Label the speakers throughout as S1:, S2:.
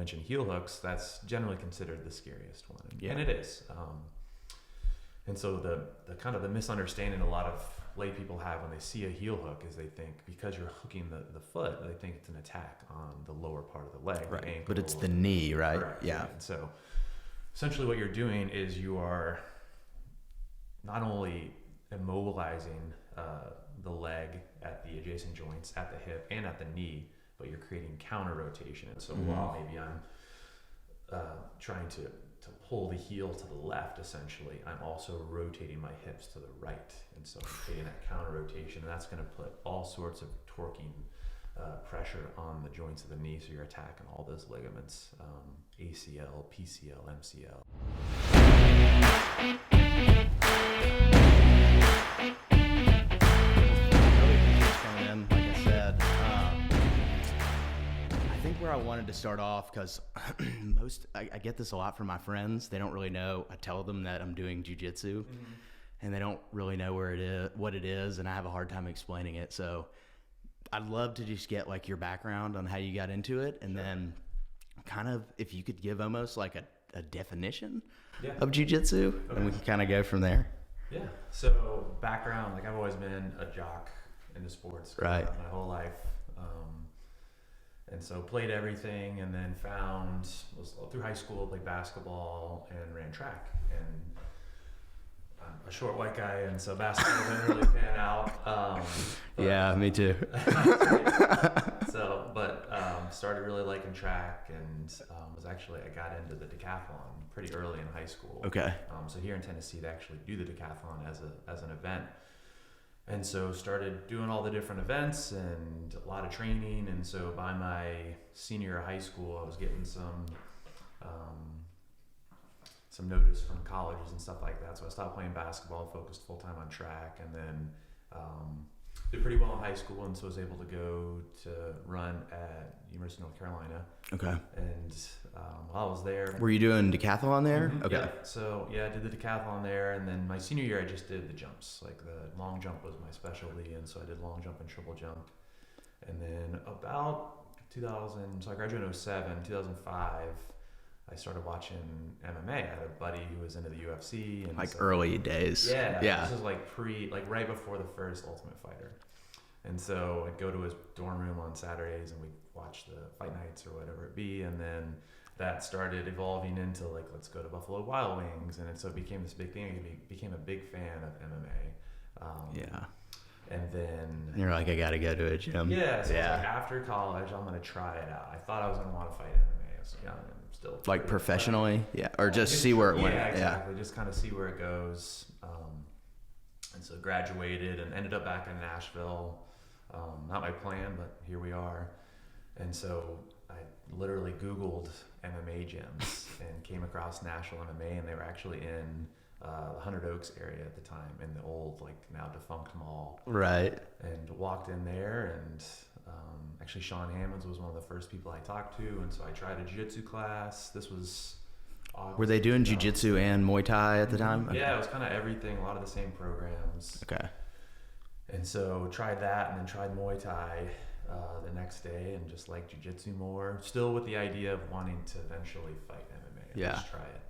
S1: mentioned heel hooks, that's generally considered the scariest one.
S2: Yeah.
S1: And it is. And so the kind of the misunderstanding a lot of lay people have when they see a heel hook is they think because you're hooking the foot, they think it's an attack on the lower part of the leg.
S2: Right.
S1: The ankle,
S2: But it's the knee, right?
S1: Correct.
S2: Yeah.
S1: And so essentially what you're doing is you are not only immobilizing the leg at the adjacent joints, at the hip and at the knee, but you're creating counter rotation. And so while maybe I'm trying to pull the heel to the left, essentially, I'm also rotating my hips to the right. And so I'm creating that counter rotation, and that's going to put all sorts of torquing pressure on the joints of the knee. So you're attacking all those ligaments, ACL, PCL, MCL.
S2: Like I said, I think where I wanted to start off, because I get this a lot from my friends. They don't really know. I tell them that I'm doing jiu-jitsu, and they don't really know what it is, and I have a hard time explaining it. So I'd love to just get like your background on how you got into it, and then kind of if you could give almost like a definition of jiu-jitsu, and we can kind of go from there.
S1: Yeah. So background, like I've always been a jock into sports
S2: right
S1: my whole life. And so played everything, and then was through high school, played basketball and ran track. And I'm a short white guy, and so basketball didn't really pan out.
S2: Yeah, me too.
S1: Started really liking track, and I got into the decathlon pretty early in high school.
S2: Okay.
S1: So here in Tennessee, they actually do the decathlon as an event. And so started doing all the different events and a lot of training. And so by my senior year of high school, I was getting some notice from colleges and stuff like that. So I stopped playing basketball, focused full time on track, and then did pretty well in high school. And so I was able to go to run at University of North Carolina.
S2: Okay.
S1: And while I was there,
S2: were you doing decathlon there?
S1: Mm-hmm,
S2: okay.
S1: Yeah. So yeah, I did the decathlon there, and then my senior year I just did the jumps. Like the long jump was my specialty, and so I did long jump and triple jump. And then about 2000, so I graduated in 2007, 2005, I started watching MMA. I had a buddy who was into the UFC, and
S2: like
S1: so,
S2: early days.
S1: Yeah.
S2: Yeah.
S1: This was like right before the first Ultimate Fighter. And so I'd go to his dorm room on Saturdays and we'd watch the fight nights or whatever it be. And then that started evolving into like, let's go to Buffalo Wild Wings. And so it became this big thing. I became a big fan of MMA.
S2: Yeah.
S1: And then...
S2: And you're like, I got to go to a gym.
S1: Yeah. So
S2: yeah.
S1: It's like after college, I'm going to try it out. I thought I was going to want to fight MMA. I was young and still...
S2: Like professionally? Yeah. Or just see where it went.
S1: Yeah, exactly. Just kind of see where it goes. And so graduated and ended up back in Nashville. Not my plan, but here we are. And so I literally Googled MMA gyms and came across Nashville MMA, and they were actually in the Hundred Oaks area at the time, in the old, like now defunct mall.
S2: Right.
S1: And walked in there, and actually Sean Hammonds was one of the first people I talked to, and so I tried a jiu-jitsu class. This was August.
S2: Were they doing jiu-jitsu and Muay Thai at the time?
S1: Okay. Yeah, it was kind of everything, a lot of the same programs.
S2: Okay.
S1: And so tried that, and then tried Muay Thai the next day, and just liked jiu-jitsu more. Still with the idea of wanting to eventually fight MMA and just try it.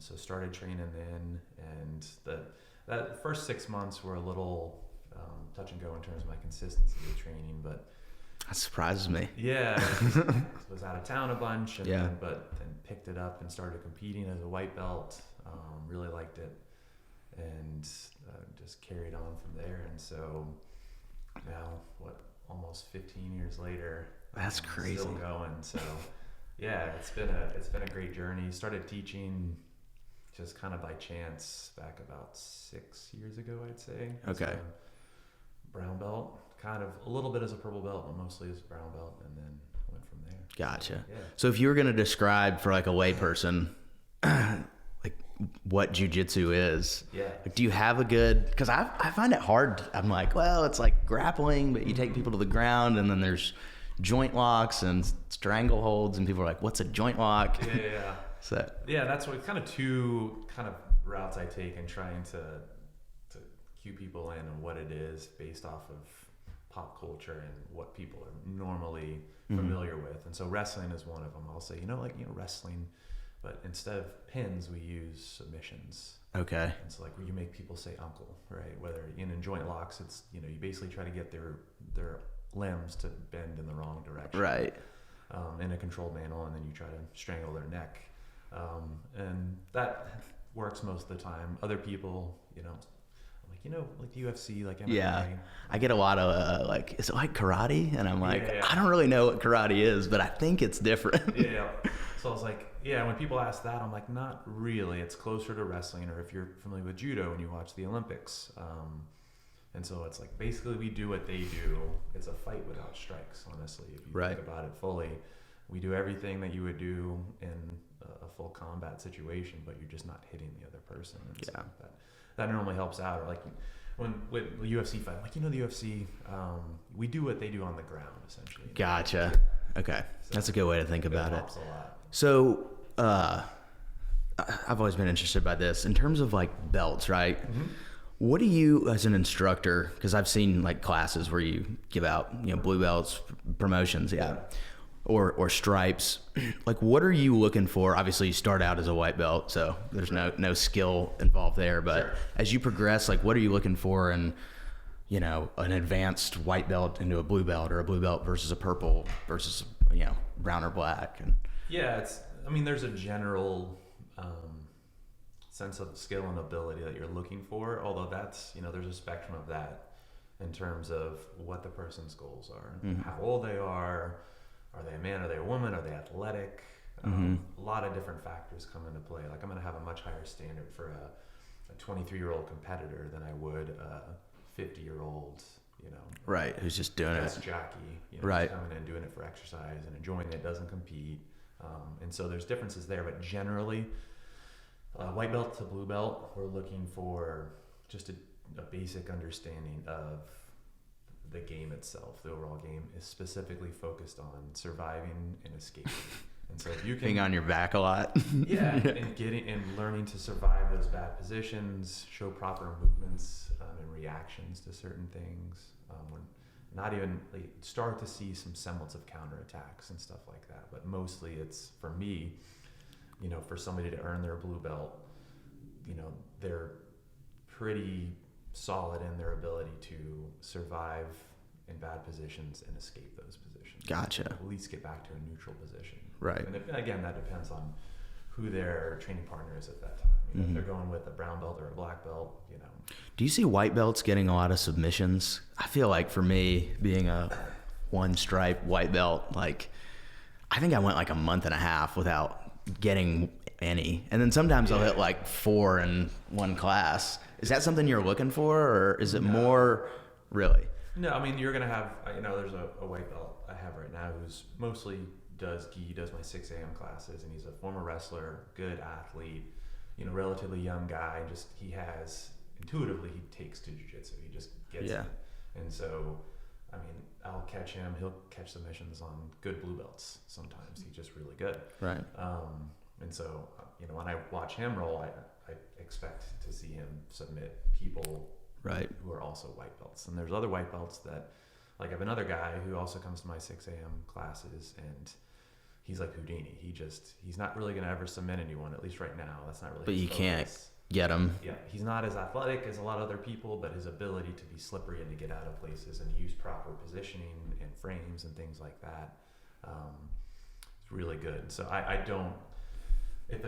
S1: So started training then, and that first 6 months were a little touch and go in terms of my consistency of training, but
S2: that surprises me.
S1: Yeah, was out of town a bunch, and but then picked it up and started competing as a white belt. Really liked it, and just carried on from there. And so now, almost 15 years later,
S2: that's crazy.
S1: Still going. So yeah, it's been a great journey. Started teaching just kind of by chance back about 6 years ago, I'd say.
S2: Okay.
S1: So, brown belt, kind of a little bit as a purple belt, but mostly as a brown belt, and then went from there.
S2: Gotcha.
S1: Yeah.
S2: So if you were going to describe for like a layperson, like what jiu-jitsu is, like, do you have a good, because I find it hard. I'm like, well, it's like grappling, but you take people to the ground, and then there's joint locks and strangleholds, and people are like, what's a joint lock?
S1: Yeah.
S2: So
S1: yeah, that's what kind of two kind of routes I take in trying to cue people in on what it is based off of pop culture and what people are normally familiar with. And so wrestling is one of them. I'll say, wrestling, but instead of pins, we use submissions.
S2: Okay.
S1: And so like when you make people say uncle, right? Whether in joint locks, it's, you basically try to get their limbs to bend in the wrong direction.
S2: Right.
S1: In a controlled manner, and then you try to strangle their neck. And that works most of the time. Other people, like the UFC, like MMA.
S2: Yeah. I get a lot of is it like karate? And I'm like, I don't really know what karate is, but I think it's different.
S1: Yeah. So I was like, when people ask that, I'm like, not really. It's closer to wrestling, or if you're familiar with judo and you watch the Olympics. And so it's like, basically we do what they do. It's a fight without strikes, honestly. If you think about it fully, we do everything that you would do in a full combat situation, but you're just not hitting the other person. And so that normally helps out. Or like when with the UFC fight, like, the UFC, we do what they do on the ground, essentially.
S2: Gotcha. Okay. So that's a good way to think about it.
S1: Helps a lot.
S2: So, I've always been interested by this in terms of like belts, right? Mm-hmm. What do you, as an instructor, because I've seen like classes where you give out, blue belts, promotions, or stripes. Like, what are you looking for? Obviously, you start out as a white belt, so there's no skill involved there. But as you progress, like, what are you looking for in, an advanced white belt into a blue belt, or a blue belt versus a purple versus, brown or black? And
S1: there's a general sense of skill and ability that you're looking for, although that's, there's a spectrum of that in terms of what the person's goals are, how old they are they a man, are they a woman, are they athletic? A lot of different factors come into play. Like, I'm going to have a much higher standard for a 23-year-old competitor than I would a 50-year-old,
S2: right, who's just doing it,
S1: jockey,
S2: right,
S1: coming in, doing it for exercise and enjoying it, doesn't compete. And so there's differences there, but generally, white belt to blue belt, we're looking for just a basic understanding of the game itself. The overall game is specifically focused on surviving and escaping. And so if you can
S2: being on your back a lot,
S1: and learning to survive those bad positions, show proper movements and reactions to certain things, not even start to see some semblance of counterattacks and stuff like that. But mostly it's, for me, for somebody to earn their blue belt, they're pretty solid in their ability to survive in bad positions and escape those positions.
S2: Gotcha.
S1: At least get back to a neutral position.
S2: Right.
S1: And again, that depends on who their training partner is at that time. If they're going with a brown belt or a black belt,
S2: Do you see white belts getting a lot of submissions? I feel like for me, being a one stripe white belt, like, I think I went like a month and a half without getting any. And then sometimes I'll hit like 4 in one class. Is that something you're looking for, or is it more really?
S1: No, you're going to have, there's a white belt I have right now who's mostly does my 6 a.m. classes, and he's a former wrestler, good athlete, relatively young guy. Just, intuitively, he takes to jiu-jitsu. He just gets it. And so, I'll catch him. He'll catch submissions on good blue belts sometimes. He's just really good.
S2: Right.
S1: And so, when I watch him roll, I expect to see him submit people who are also white belts. And there's other white belts that, like, I have another guy who also comes to my 6 a.m. classes, and he's like Houdini. He's not really going to ever submit anyone, at least right now. That's not really
S2: But
S1: his
S2: you
S1: focus.
S2: can't get him.
S1: Yeah, he's not as athletic as a lot of other people, but his ability to be slippery and to get out of places and use proper positioning and frames and things like that is really good. So I don't, if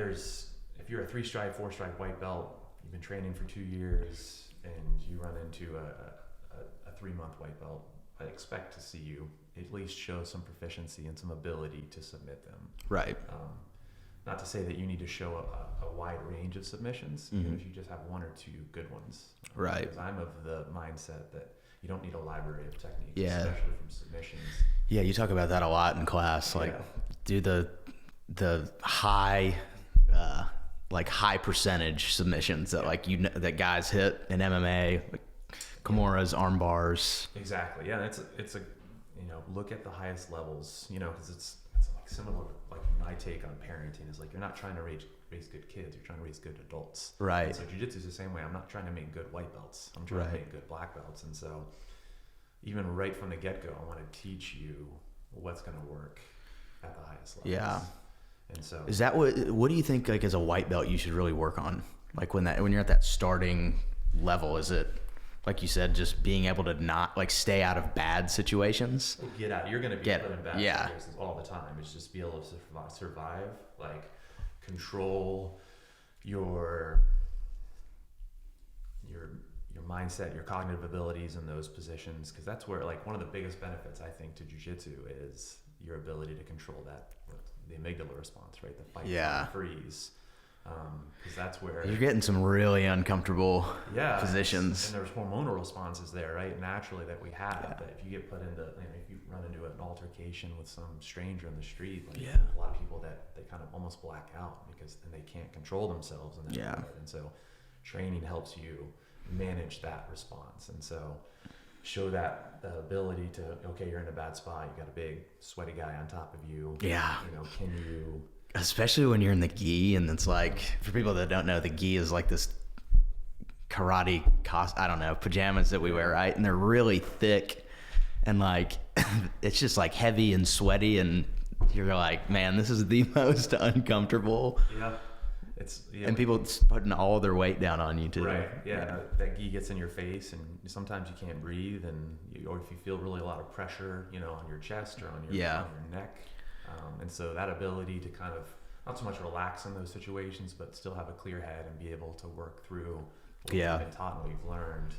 S1: you're a 3-stripe, 4-stripe white belt, you've been training for 2 years, and you run into a 3-month white belt, I expect to see you at least show some proficiency and some ability to submit them.
S2: Right.
S1: Not to say that you need to show a wide range of submissions, even if you just have 1 or 2 good ones.
S2: Right.
S1: Because I'm of the mindset that you don't need a library of techniques,
S2: Yeah.
S1: especially from submissions.
S2: Yeah, you talk about that a lot in class. Like, do the high, high percentage submissions that that guys hit in MMA, like Kimuras, arm bars.
S1: Exactly. Yeah, it's a look at the highest levels. Because it's like similar. Like, my take on parenting is like, you're not trying to raise good kids. You're trying to raise good adults.
S2: Right.
S1: And so jiu-jitsu is the same way. I'm not trying to make good white belts. I'm trying to make good black belts. And so, even right from the get-go, I want to teach you what's going to work at the highest levels.
S2: Yeah.
S1: And so
S2: is that what do you think, like, as a white belt you should really work on? Like when you're at that starting level, is it, like you said, just being able to not like stay out of bad situations?
S1: Get out. You're going to be put in bad situations all the time. It's just be able to survive, like control your mindset, your cognitive abilities in those positions, because that's where, like, one of the biggest benefits I think to jiu-jitsu is your ability to control that, the amygdala response, right? The fight, flight, freeze. Because that's where
S2: you're getting some really uncomfortable positions,
S1: and there's hormonal responses there, right? Naturally, that we have. That if you get put into, if you run into an altercation with some stranger in the street, like a lot of people that they kind of almost black out because then they can't control themselves in that moment. And so training helps you manage that response, and so show that the ability to, okay, you're in a bad spot, you got a big sweaty guy on top of you. Can you,
S2: especially when you're in the gi, and it's like, for people that don't know, the gi is like this karate pajamas that we wear, right? And they're really thick, and like it's just like heavy and sweaty, and you're like, man, this is the most uncomfortable. And people putting all their weight down on you too.
S1: Right. Yeah. That gi gets in your face, and sometimes you can't breathe, or if you feel really a lot of pressure, on your chest or on your neck. And so that ability to kind of not so much relax in those situations, but still have a clear head and be able to work through what you've been taught and what you've learned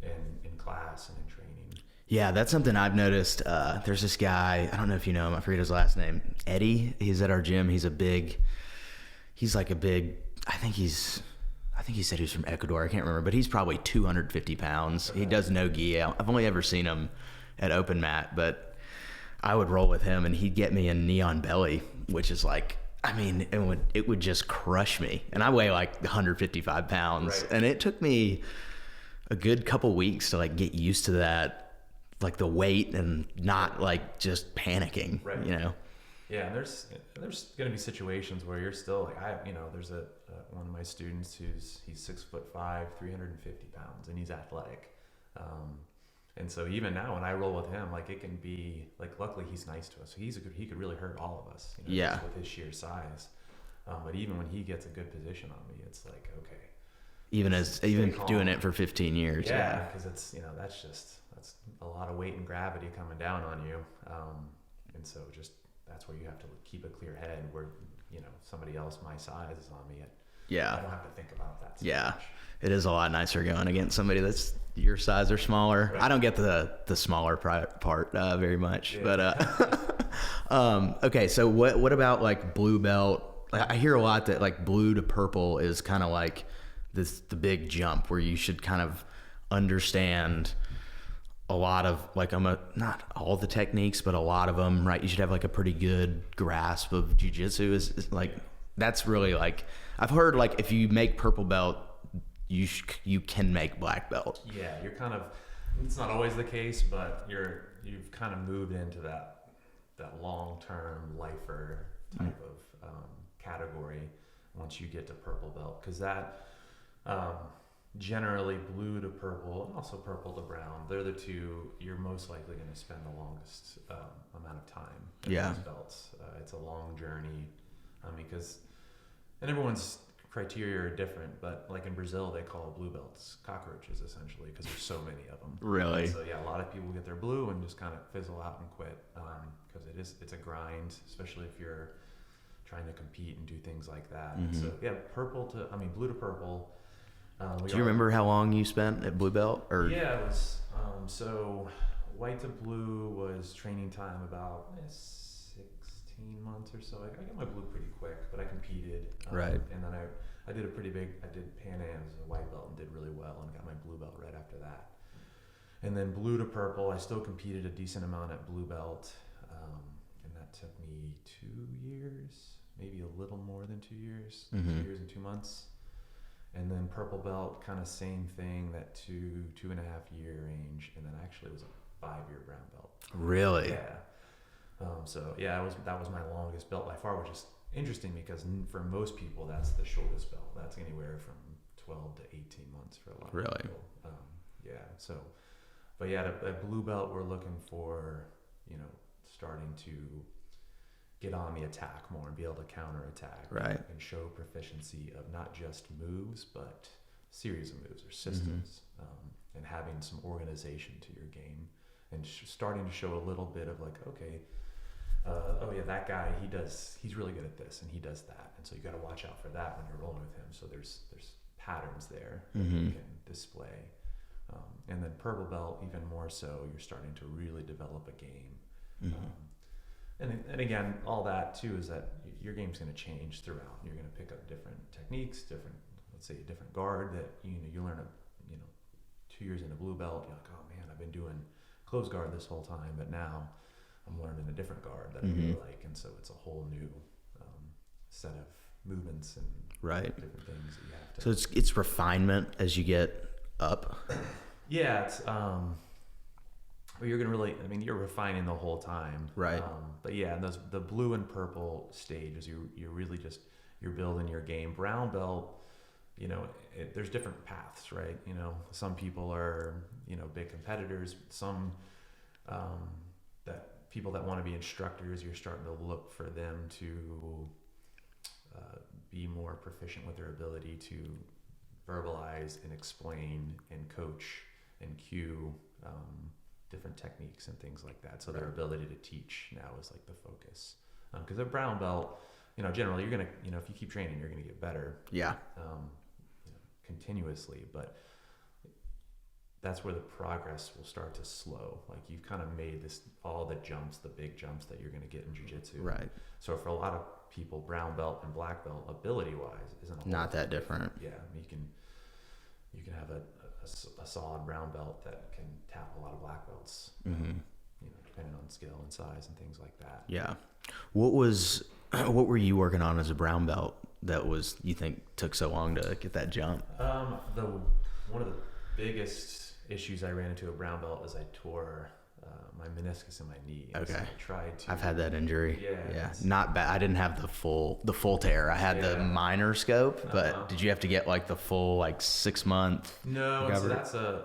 S1: in class and in training.
S2: Yeah, that's something I've noticed. There's this guy, I don't know if you know him, I forget his last name, Eddie. He's at our gym. He's like a big, I think he said he was from Ecuador. I can't remember, but he's probably 250 pounds. Okay. He does no gi. I've only ever seen him at open mat, but I would roll with him and he'd get me in knee on belly, which is like, it would just crush me. And I weigh like 155 pounds. Right. And it took me a good couple weeks to like get used to that, like the weight and not like just panicking,
S1: Yeah, and there's going to be situations where you're still like, there's one of my students he's 6'5", 350 pounds, and he's athletic. And so even now when I roll with him, like it can be like, luckily he's nice to us. So he could really hurt all of us, just with his sheer size. But even when he gets a good position on me, it's like, okay. Even
S2: doing it for 15 years.
S1: Yeah, because it's, that's a lot of weight and gravity coming down on you. And so that's where you have to keep a clear head where, somebody else my size is on me. I don't have to think about that so much.
S2: It is a lot nicer going against somebody that's your size or smaller. Right. I don't get the smaller part very much, but okay. So what about like blue belt? I hear a lot that like blue to purple is kind of like the big jump where you should kind of understand a lot of like, not all the techniques, but a lot of them, right? You should have like a pretty good grasp of jiu-jitsu is like, that's really like, I've heard like if you make purple belt, you can make black belt.
S1: Yeah, you're kind of, it's not always the case, but you've kind of moved into that long-term lifer type of category once you get to purple belt, because that generally blue to purple and also purple to brown, they're the two you're most likely going to spend the longest amount of time in those belts. It's a long journey and everyone's criteria are different, but like in Brazil they call blue belts cockroaches essentially because there's so many of them.
S2: Really?
S1: And so a lot of people get their blue and just kind of fizzle out and quit because it's a grind, especially if you're trying to compete and do things like that. Mm-hmm. So blue to purple. Do
S2: you remember how long you spent at blue belt? Or
S1: yeah, it was so white to blue was training time about 16 months or so. I got my blue pretty quick, but I competed.
S2: Right.
S1: And then I did I did Pan Am's as a white belt and did really well and got my blue belt right after that. And then blue to purple, I still competed a decent amount at blue belt, and that took me 2 years, maybe a little more than 2 years, 2 years and 2 months. And then purple belt, kind of same thing, that 2.5 year range, and then actually it was a 5-year brown belt.
S2: Really?
S1: Yeah. That was my longest belt by far, which is interesting because for most people that's the shortest belt. That's anywhere from 12 to 18 months for a lot of people. But yeah, at blue belt, we're looking for, starting to get on the attack more and be able to counterattack.
S2: Right.
S1: And show proficiency of not just moves, but series of moves or systems, and having some organization to your game, and starting to show a little bit of like, okay, oh yeah, that guy, he's really good at this and he does that. And so you got to watch out for that when you're rolling with him. So there's patterns there that you can display. And then purple belt, even more so, you're starting to really develop a game. And again, all that too is that your game's going to change throughout. You're going to pick up different techniques, let's say a different guard that, you learn 2 years into blue belt, you're like, oh man, I've been doing closed guard this whole time, but now I'm learning a different guard that I really like. And so it's a whole new set of movements and different things that you have to.
S2: So it's refinement as you get up.
S1: Yeah, it's well, you're gonna really, you're refining the whole time,
S2: right?
S1: But yeah, the blue and purple stages, you're really just, you're building your game. Brown belt, there's different paths, right? Some people are big competitors. Some that people that want to be instructors, you're starting to look for them to be more proficient with their ability to verbalize and explain and coach and cue different techniques and things like that. So their ability to teach now is like the focus. Because a brown belt, generally you're gonna, if you keep training, you're gonna get better.
S2: Yeah.
S1: Continuously, but that's where the progress will start to slow. Like you've kind of made all the big jumps that you're going to get in jiu-jitsu.
S2: Right.
S1: So for a lot of people, brown belt and black belt ability-wise isn't
S2: not that different.
S1: Yeah, you can have a solid brown belt that can tap a lot of black belts. Depending on skill and size and things like that.
S2: Yeah. What were you working on as a brown belt that you think took so long to get that jump?
S1: One of the biggest issues I ran into at brown belt is I tore my meniscus in my knee.
S2: Okay.
S1: So I tried to.
S2: I've had that injury.
S1: Yeah.
S2: Not bad. I didn't have the full tear. I had the minor scope, but did you have to get like the full 6 month?
S1: No.
S2: recovery?
S1: So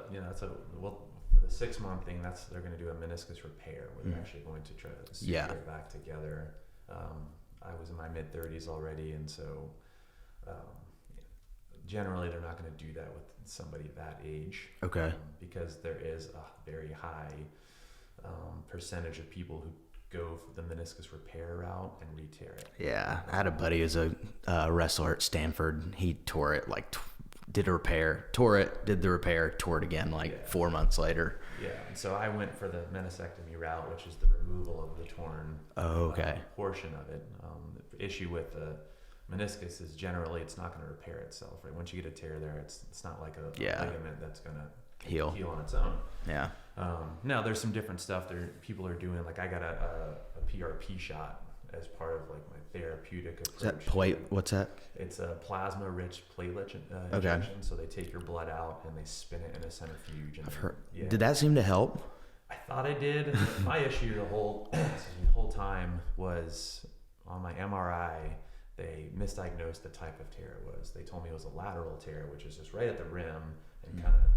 S1: for the 6 month thing, they're going to do a meniscus repair where they're actually going to try to secure it back together. I was in my mid 30s already, and so generally they're not going to do that with somebody that age.
S2: Okay.
S1: Because there is a very high percentage of people who go for the meniscus repair route and re-tear it.
S2: Yeah, I had a buddy who's a wrestler at Stanford. He tore it did a repair, tore it, did the repair, tore it again 4 months later.
S1: Yeah, and so I went for the meniscectomy route, which is the removal of the torn portion of it. The issue with the meniscus is generally it's not going to repair itself, right? Once you get a tear there, it's not like a ligament that's going to heal on its own.
S2: Yeah.
S1: Now there's some different stuff people are doing. Like I got a PRP shot as part of my therapeutic approach.
S2: Is that plate? What's that?
S1: It's a plasma-rich platelet injection. So they take your blood out and they spin it in a centrifuge.
S2: I've heard. Yeah. Did that seem to help?
S1: I thought I did. My issue the whole time was on my MRI. They misdiagnosed the type of tear it was. They told me it was a lateral tear, which is just right at the rim and kind of.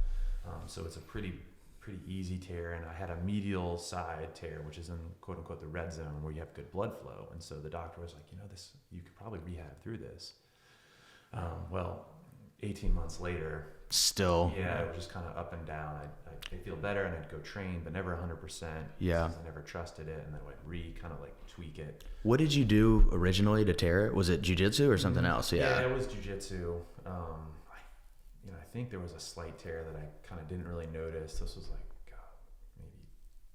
S1: So it's a pretty easy tear, and I had a medial side tear, which is in quote unquote the red zone where you have good blood flow. And so the doctor was like, this, you could probably rehab through this. 18 months later,
S2: still,
S1: it was just kind of up and down. I'd feel better and I'd go train, but never 100%.
S2: Yeah.
S1: I never trusted it, and then I'd kind of tweak it.
S2: What did you do originally to tear it? Was it jiu-jitsu or something else?
S1: Yeah, it was jiu-jitsu. I think there was a slight tear that I kind of didn't really notice. This was maybe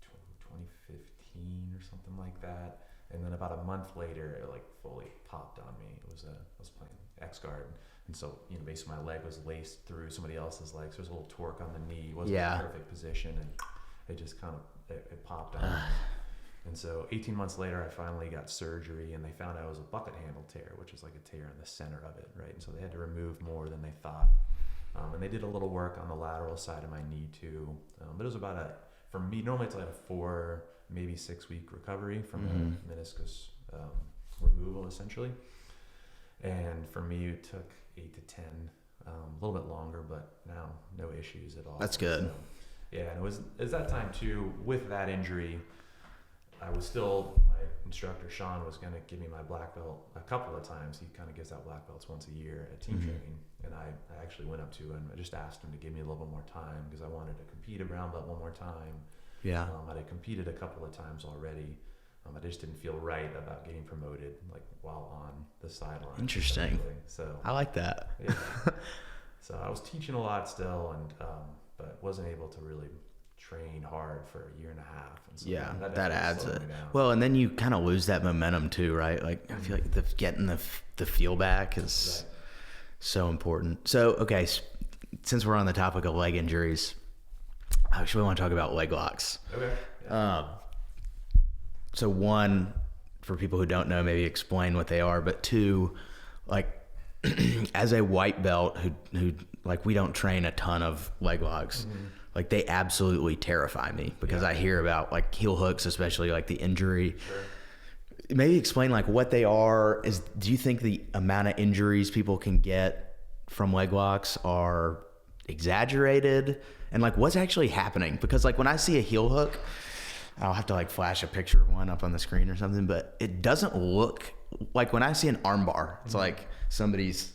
S1: 2015 or something like that. And then about a month later, it fully popped on me. I was playing X-guard, and so basically my leg was laced through somebody else's leg. So there was a little torque on the knee. It wasn't in the perfect position, and it just kind of it popped on me. And so 18 months later, I finally got surgery, and they found out it was a bucket handle tear, which is like a tear in the center of it, right? And so they had to remove more than they thought. And they did a little work on the lateral side of my knee too. But it was for me, normally it's like a 4, maybe 6 week recovery from the meniscus removal essentially. And for me, it took 8 to 10, a little bit longer, but now no issues at all.
S2: That's good.
S1: Yeah, and it was that time too. With that injury, I was still, my instructor Sean was going to give me my black belt a couple of times. He kind of gives out black belts once a year at team training, and I actually went up to him. I just asked him to give me a little bit more time because I wanted to compete at brown belt one more time.
S2: Yeah.
S1: I had competed a couple of times already. I just didn't feel right about getting promoted like while on the sideline.
S2: Interesting.
S1: So
S2: I like that.
S1: Yeah. So I was teaching a lot still, and but wasn't able to really train hard for a year and a half. And so
S2: Yeah,
S1: that
S2: adds
S1: slowed
S2: it.
S1: me down.
S2: Well, and then you kind of lose that momentum too, right? Like I feel like getting the feel back is so important. So okay, since we're on the topic of leg injuries, I actually want to talk about leg locks.
S1: Okay. Yeah.
S2: So one, for people who don't know, maybe explain what they are, but two, like as a white belt who like we don't train a ton of leg locks, like they absolutely terrify me because I hear about like heel hooks, especially like the injury.
S1: Sure.
S2: Maybe explain like what they are. Do you think the amount of injuries people can get from leg locks are exaggerated? And like what's actually happening? Because like when I see a heel hook, I'll have to like flash a picture of one up on the screen or something, but it doesn't look like when I see an arm bar, it's like somebody's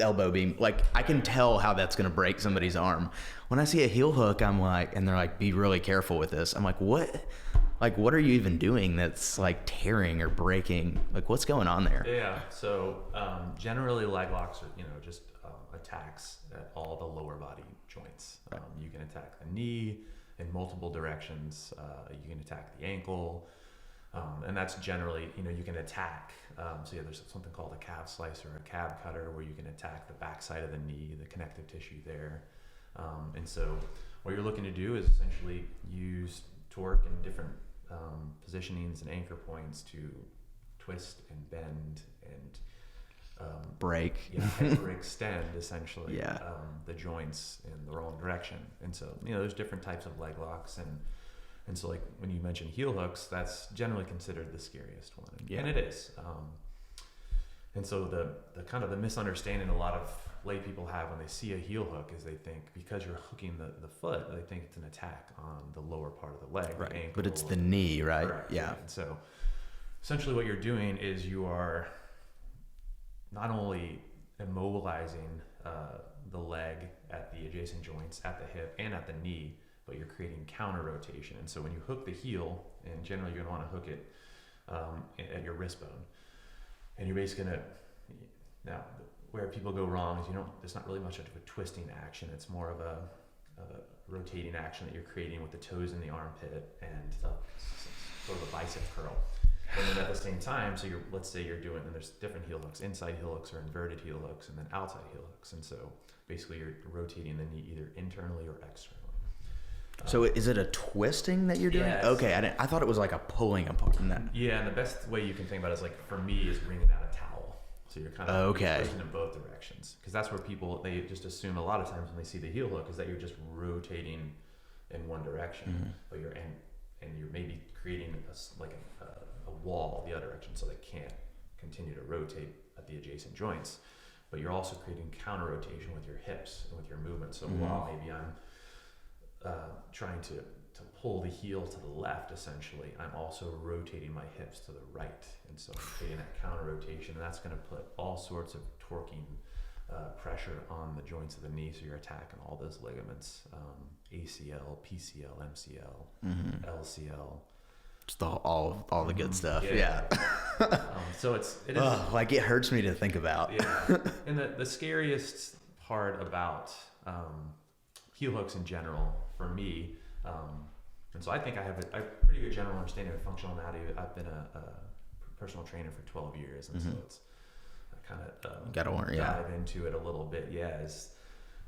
S2: elbow beam. Like I can tell how that's going to break somebody's arm. When I see a heel hook, I'm like, and they're like, be really careful with this. I'm like, what? Like, what are you even doing that's like tearing or breaking? Like what's going on there?
S1: Yeah. So generally leg locks are, just attacks at all the lower body joints. You can attack the knee in multiple directions. You can attack the ankle. And that's generally, you can attack. So yeah, there's something called a calf slicer, a calf cutter, where you can attack the backside of the knee, the connective tissue there. And so what you're looking to do is essentially use torque and different positionings and anchor points to twist and bend and
S2: break.
S1: Hyperextend essentially the joints in the wrong direction. And so, there's different types of leg locks and so like when you mention heel hooks, that's generally considered the scariest one. And it is. And so the kind of the misunderstanding a lot of lay people have when they see a heel hook is they think because you're hooking the foot, they think it's an attack on the lower part of the leg.
S2: Right.
S1: The ankle,
S2: But it's the knee, right?
S1: Correct.
S2: Yeah.
S1: And so essentially what you're doing is you are not only immobilizing the leg at the adjacent joints, at the hip and at the knee, but you're creating counter rotation. And so when you hook the heel, and generally you're going to want to hook it at your wrist bone, and you're basically going to, now where people go wrong is there's not really much of a twisting action. It's more of a rotating action that you're creating with the toes in the armpit and sort of a bicep curl. And then at the same time, so let's say you're doing, and there's different heel hooks, inside heel hooks or inverted heel hooks, and then outside heel hooks. And so basically you're rotating the knee either internally or externally.
S2: So is it a twisting that you're doing?
S1: Yes.
S2: Okay, I thought it was like a pulling apart.
S1: Yeah, and the best way you can think about it is like for me is wringing out a towel. So you're kind of twisting in both directions, because that's where they just assume a lot of times when they see the heel hook is that you're just rotating in one direction, but you're maybe creating a wall the other direction, so they can't continue to rotate at the adjacent joints. But you're also creating counter rotation with your hips and with your movement. So while maybe I'm trying to pull the heel to the left, essentially, I'm also rotating my hips to the right. And so I'm creating that counter rotation, and that's going to put all sorts of torquing pressure on the joints of the knee. So you're attacking all those ligaments, ACL, PCL, MCL, LCL.
S2: Just all the good stuff. Yeah.
S1: So it is
S2: like it hurts me to think about.
S1: Yeah. And the scariest part about heel hooks in general for me, and so I think I have a pretty good general understanding of functional anatomy. I've been a personal trainer for 12 years, and so it's I kind of dive into it a little bit. Yeah, is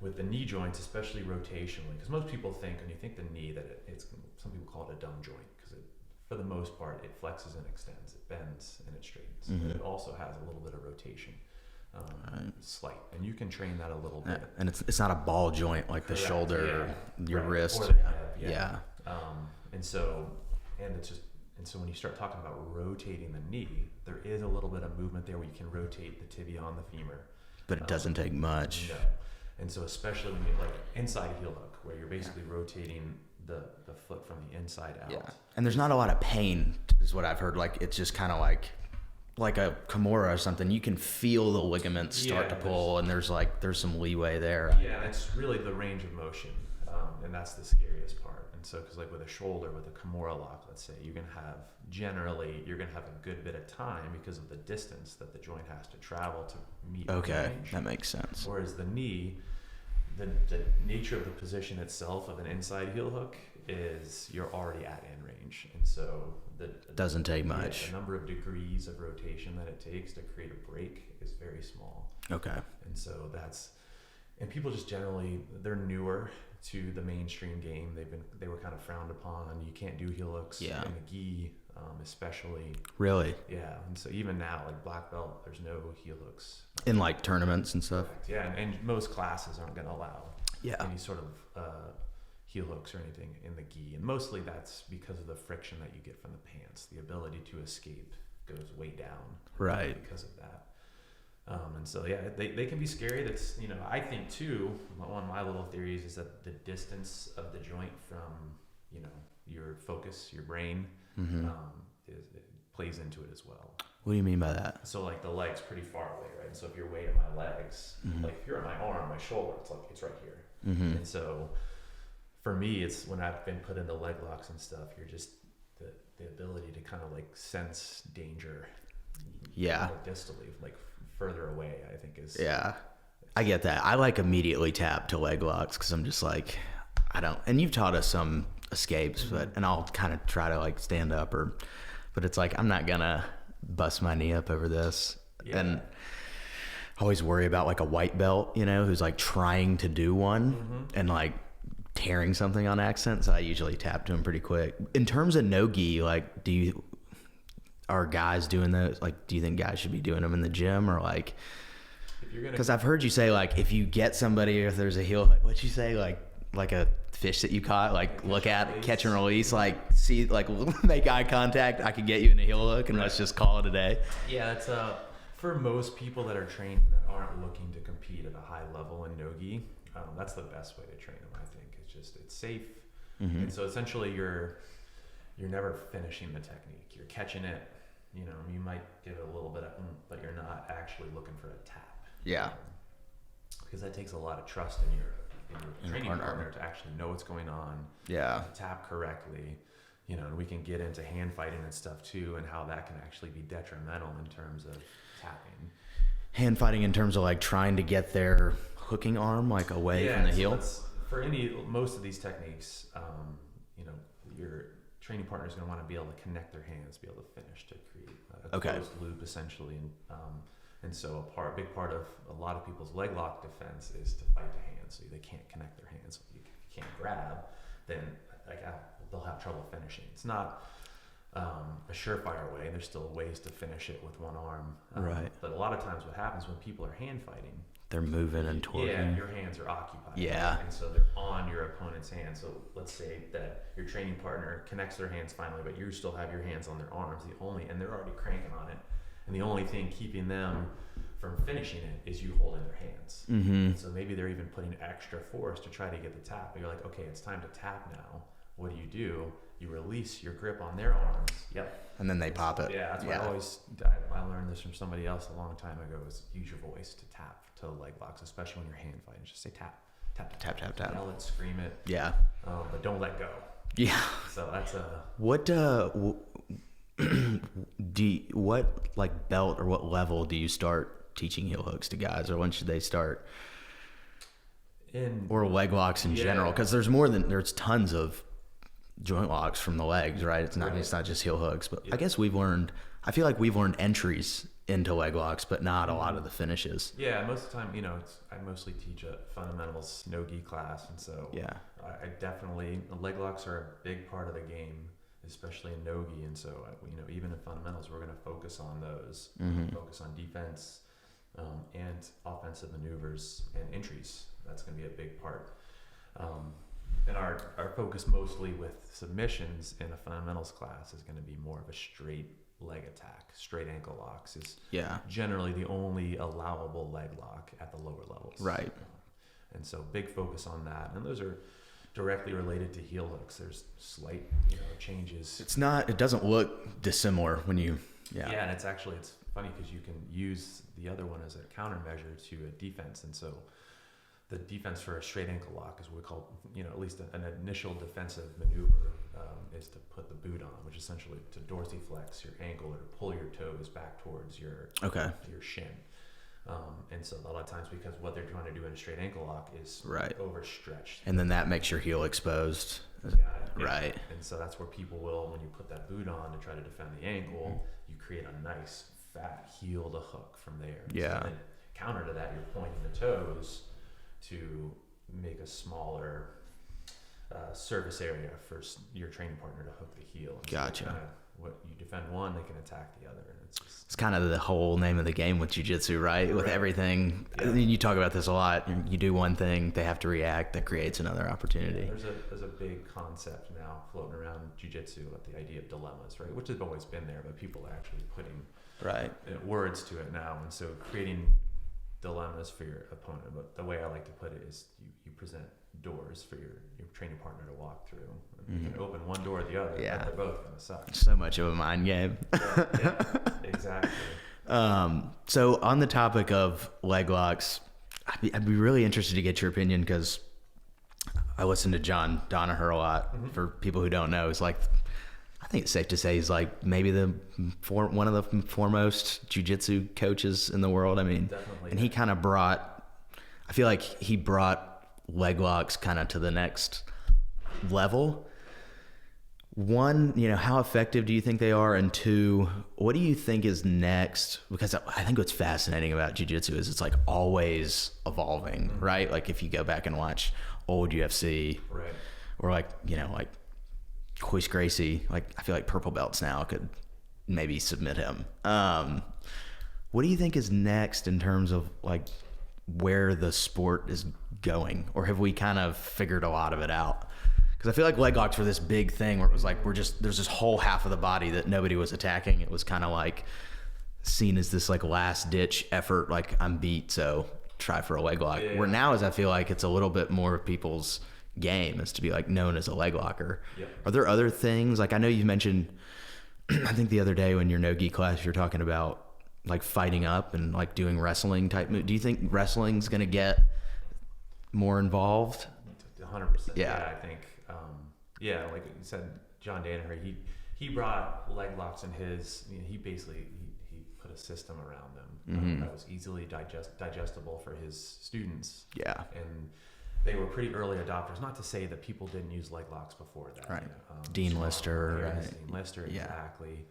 S1: with the knee joints, especially rotationally, because most people think when you think the knee that it's some people call it a dumb joint because for the most part it flexes and extends, it bends and it straightens. But it also has a little bit of rotation. Slight, and you can train that a little bit.
S2: And it's not a ball joint like the shoulder, your wrist.
S1: Or the hip,
S2: yeah.
S1: And so when you start talking about rotating the knee, there is a little bit of movement there where you can rotate the tibia on the femur.
S2: But it doesn't take much.
S1: No. And so especially when you like inside heel hook, where you're basically rotating the foot from the inside out.
S2: Yeah. And there's not a lot of pain, is what I've heard. Like, it's just kind of like a Kimura or something. You can feel the ligaments start to pull, and there's some leeway there.
S1: Yeah, that's really the range of motion, and that's the scariest part. And so, because like with a shoulder, with a Kimura lock, let's say, you're gonna have a good bit of time because of the distance that the joint has to travel to meet.
S2: Okay,
S1: range.
S2: that makes sense.
S1: Whereas the knee, the nature of the position itself of an inside heel hook is you're already at end range, and so
S2: doesn't take much.
S1: The number of degrees of rotation that it takes to create a break is very small.
S2: Okay.
S1: And so and people just generally, they're newer to the mainstream game. They were kind of frowned upon. You can't do heel hooks in the gi, especially.
S2: Really?
S1: Yeah. And so even now, like black belt, there's no heel hooks
S2: in like tournaments and stuff.
S1: Correct. Yeah, and most classes aren't going to allow any sort of heel hooks or anything in the gi, and mostly that's because of the friction that you get from the pants. The ability to escape goes way down,
S2: right?
S1: Because of that. And so they can be scary. That's, I think too, one of my little theories is that the distance of the joint from your focus, your brain, it plays into it as well.
S2: What do you mean by that?
S1: So like the leg's pretty far away, right? And so if you're weight at my legs, like if you're at my arm, my shoulder, it's right here. And so for me, it's when I've been put into leg locks and stuff, you're just the ability to kind of like sense danger.
S2: Yeah.
S1: Distally, like further away, I think is.
S2: Yeah. I get that. I like immediately tap to leg locks because I'm just like, I don't, and you've taught us some escapes, and I'll kind of try to like stand up but it's like, I'm not gonna bust my knee up over this. Yeah. And I always worry about like a white belt, who's like trying to do one and like tearing something on accident. So I usually tap to him pretty quick. In terms of no-gi, like, are guys doing those? Like, do you think guys should be doing them in the gym or like, because I've heard you say like, if you get somebody, or if there's a heel, like, what'd you say? Like a fish that you caught, like look at, catch and release, like see, like make eye contact. I could get you in a heel hook and let's just call it a day.
S1: Yeah. It's for most people that are trained that aren't looking to compete at a high level in no-gi, that's the best way to train them. I think it's safe. And so essentially you're never finishing the technique. You're catching it, you might give it a little bit of, but you're not actually looking for a tap.
S2: Yeah.
S1: Because that takes a lot of trust in your training partner to actually know what's going on.
S2: Yeah.
S1: To tap correctly, and we can get into hand fighting and stuff too, and how that can actually be detrimental in terms of tapping. Hand
S2: fighting in terms of like trying to get their hooking arm like away from the heel.
S1: For most of these techniques, your training partner is going to want to be able to connect their hands, be able to finish to create a closed loop essentially. And so a big part of a lot of people's leg lock defense is to fight the hands. So they can't connect their hands. So if you can't grab, then they'll have trouble finishing. It's not a surefire way. There's still ways to finish it with one arm.
S2: Right.
S1: But a lot of times what happens when people are hand fighting,
S2: they're moving and twerking.
S1: Yeah, your hands are occupied.
S2: Yeah.
S1: And so they're on your opponent's hand. So let's say that your training partner connects their hands finally, but you still have your hands on their arms. And they're already cranking on it. And the only thing keeping them from finishing it is you holding their hands. So maybe they're even putting extra force to try to get the tap. But you're like, okay, it's time to tap now. What do? You release your grip on their arms. Yep.
S2: And then they pop it.
S1: Yeah, that's why I learned this from somebody else a long time ago, is use your voice to tap to leg locks, especially when you're hand fighting. Just say tap, tap, tap, tap, tap. Yell it, scream it.
S2: Yeah.
S1: But don't let go.
S2: Yeah.
S1: So that's
S2: what like belt or what level do you start teaching heel hooks to guys, or when should they start? Or leg locks in general, because there's tons of joint locks from the legs, right? It's not just heel hooks, but I guess I feel like we've learned entries into leg locks, but not a lot of the finishes.
S1: Yeah, most of the time, I mostly teach a fundamentals no-gi class, and so I definitely, leg locks are a big part of the game, especially in no-gi, and so even in fundamentals, we're going to focus on those, focus on defense and offensive maneuvers and entries. That's going to be a big part. And our focus mostly with submissions in a fundamentals class is going to be more of a straight leg attack. Straight ankle locks is generally the only allowable leg lock at the lower levels.
S2: Right.
S1: And so big focus on that. And those are directly related to heel hooks. There's slight, changes.
S2: It doesn't look dissimilar when you,
S1: Yeah, and it's funny because you can use the other one as a countermeasure to a defense. And so the defense for a straight ankle lock is what we call, at least an initial defensive maneuver, is to put the boot on, which is essentially to dorsiflex your ankle or to pull your toes back towards your shin. And so a lot of times, because what they're trying to do in a straight ankle lock is overstretched.
S2: And then that makes your heel exposed. Right.
S1: And so that's where people will, when you put that boot on to try to defend the ankle, you create a nice fat heel to hook from there.
S2: Yeah.
S1: So then counter to that, you're pointing the toes to make a smaller surface area for your training partner to hook the heel. And
S2: gotcha.
S1: So what you defend one, they can attack the other.
S2: It's kind of the whole name of the game with jiu-jitsu, right? With everything. Yeah. I mean, you talk about this a lot. You do one thing, they have to react. That creates another opportunity.
S1: Yeah, there's a big concept now floating around jiu-jitsu about the idea of dilemmas, right? Which has always been there, but people are actually putting words to it now. And so creating dilemmas for your opponent. But the way I like to put it is you present doors for your training partner to walk through. You can open one door or the other, but they're both going to suck.
S2: So much of a mind game.
S1: Yeah, exactly.
S2: So on the topic of leg locks, I'd be really interested to get your opinion, because I listen to John Danaher a lot. Mm-hmm. For people who don't know, I think it's safe to say he's like maybe one of the foremost jiu-jitsu coaches in the world. I mean, definitely. And he kind of I feel like he brought leg locks kind of to the next level. One, how effective do you think they are? And two, what do you think is next? Because I think what's fascinating about jiu-jitsu is it's like always evolving, mm-hmm. right? Like if you go back and watch old UFC,
S1: right,
S2: or like Royce Gracie, I feel like purple belts now could maybe submit him. What do you think is next in terms of where the sport is going? Or have we kind of figured a lot of it out? Because I feel like leg locks were this big thing where it was there's this whole half of the body that nobody was attacking. It was kind of seen as this last ditch effort, I'm beat, so try for a leg lock. Yeah. Where now I feel like it's a little bit more of people's game is to be known as a leg locker. Yep. Are there other things? I know you mentioned, I think the other day in your no-gi class, you're talking about fighting up and doing wrestling type move. Do you think wrestling's going to get more involved?
S1: 100%. Yeah, I think, like you said, John Danaher, he brought leg locks in his, he basically, he put a system around them
S2: mm-hmm.
S1: That was easily digestible for his students.
S2: Yeah.
S1: And they were pretty early adopters. Not to say that people didn't use leg locks before that.
S2: Right. Dean Lister, right.
S1: Dean Lister, exactly.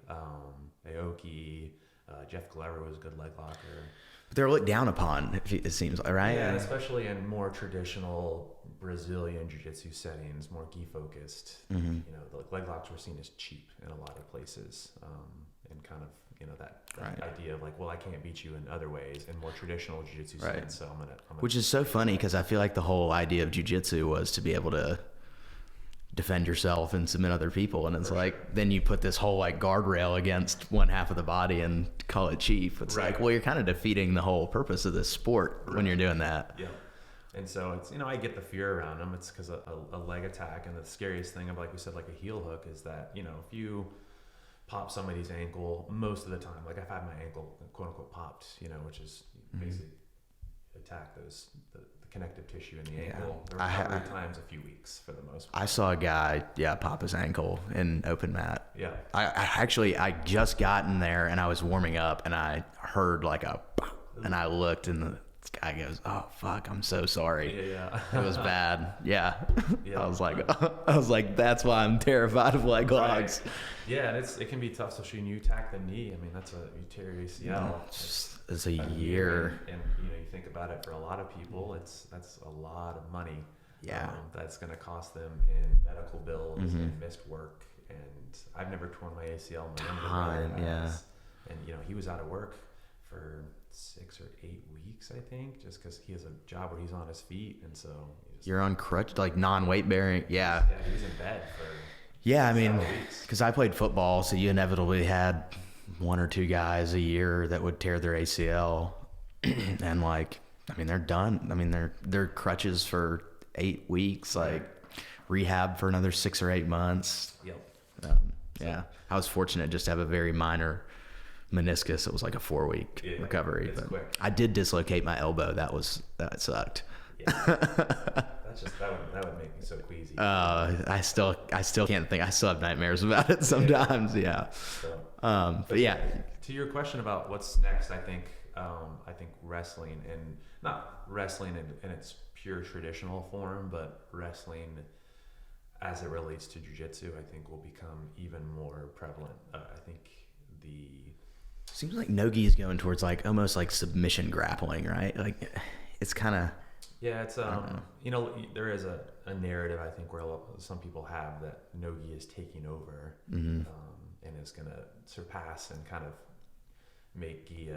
S1: Aoki, Jeff Glover was a good leg locker.
S2: But they're looked down upon, it seems, right?
S1: Yeah, especially in more traditional Brazilian jiu-jitsu settings, more gi focused.
S2: Mm-hmm.
S1: The leg locks were seen as cheap in a lot of places, and kind of that idea of I can't beat you in other ways in more traditional jiu-jitsu settings. So I'm gonna
S2: which is so funny because I feel like the whole idea of jiu-jitsu was to be able to defend yourself and submit other people, and it's then you put this whole guardrail against one half of the body and call it cheap. It's you're kind of defeating the whole purpose of this sport when you're doing that.
S1: Yeah. And so it's I get the fear around them. It's because a leg attack, and the scariest thing of we said a heel hook is that if you pop somebody's ankle, most of the time I've had my ankle quote unquote popped, which is basically attack the connective tissue in the ankle. The recovery time's a few weeks for the most part.
S2: I saw a guy, pop his ankle in open mat.
S1: Yeah.
S2: I just got in there and I was warming up and I heard and I looked and the guy goes, "Oh fuck, I'm so sorry."
S1: Yeah.
S2: It was bad. Yeah. I was like, that's why I'm terrified of leg locks.
S1: Right. Yeah, and it can be tough, especially when you attack the knee. I mean, that's you tear your ACL.
S2: It's a year.
S1: And you think about it, for a lot of people, that's a lot of money.
S2: Yeah.
S1: That's going to cost them in medical bills mm-hmm. and missed work. And I've never torn my ACL in my life.
S2: Yeah.
S1: And he was out of work for 6 or 8 weeks, I think, just because he has a job where he's on his feet, and so
S2: you're on crutch, non-weight bearing. Yeah.
S1: Yeah, he was in bed for.
S2: Yeah, I mean, because I played football, so you inevitably had one or two guys a year that would tear their ACL, and I mean, they're done. I mean, they're crutches for 8 weeks, like rehab for another 6 or 8 months.
S1: Yep.
S2: Yeah, I was fortunate just to have a very minor meniscus. It was like a 4-week recovery.
S1: It's
S2: but
S1: quick.
S2: I did dislocate my elbow. That sucked.
S1: Yeah. that would make me so queasy.
S2: I still can't think. I still have nightmares about it sometimes. Yeah.
S1: So,
S2: But yeah.
S1: To your question about what's next, I think wrestling, and not wrestling in its pure traditional form, but wrestling as it relates to jiu-jitsu, I think will become even more prevalent. I think
S2: Seems like Nogi is going towards like almost like submission grappling, right? Like it's kind of.
S1: Yeah, it's there is a narrative I think where some people have that Nogi is taking over, and is going to surpass and kind of make Gi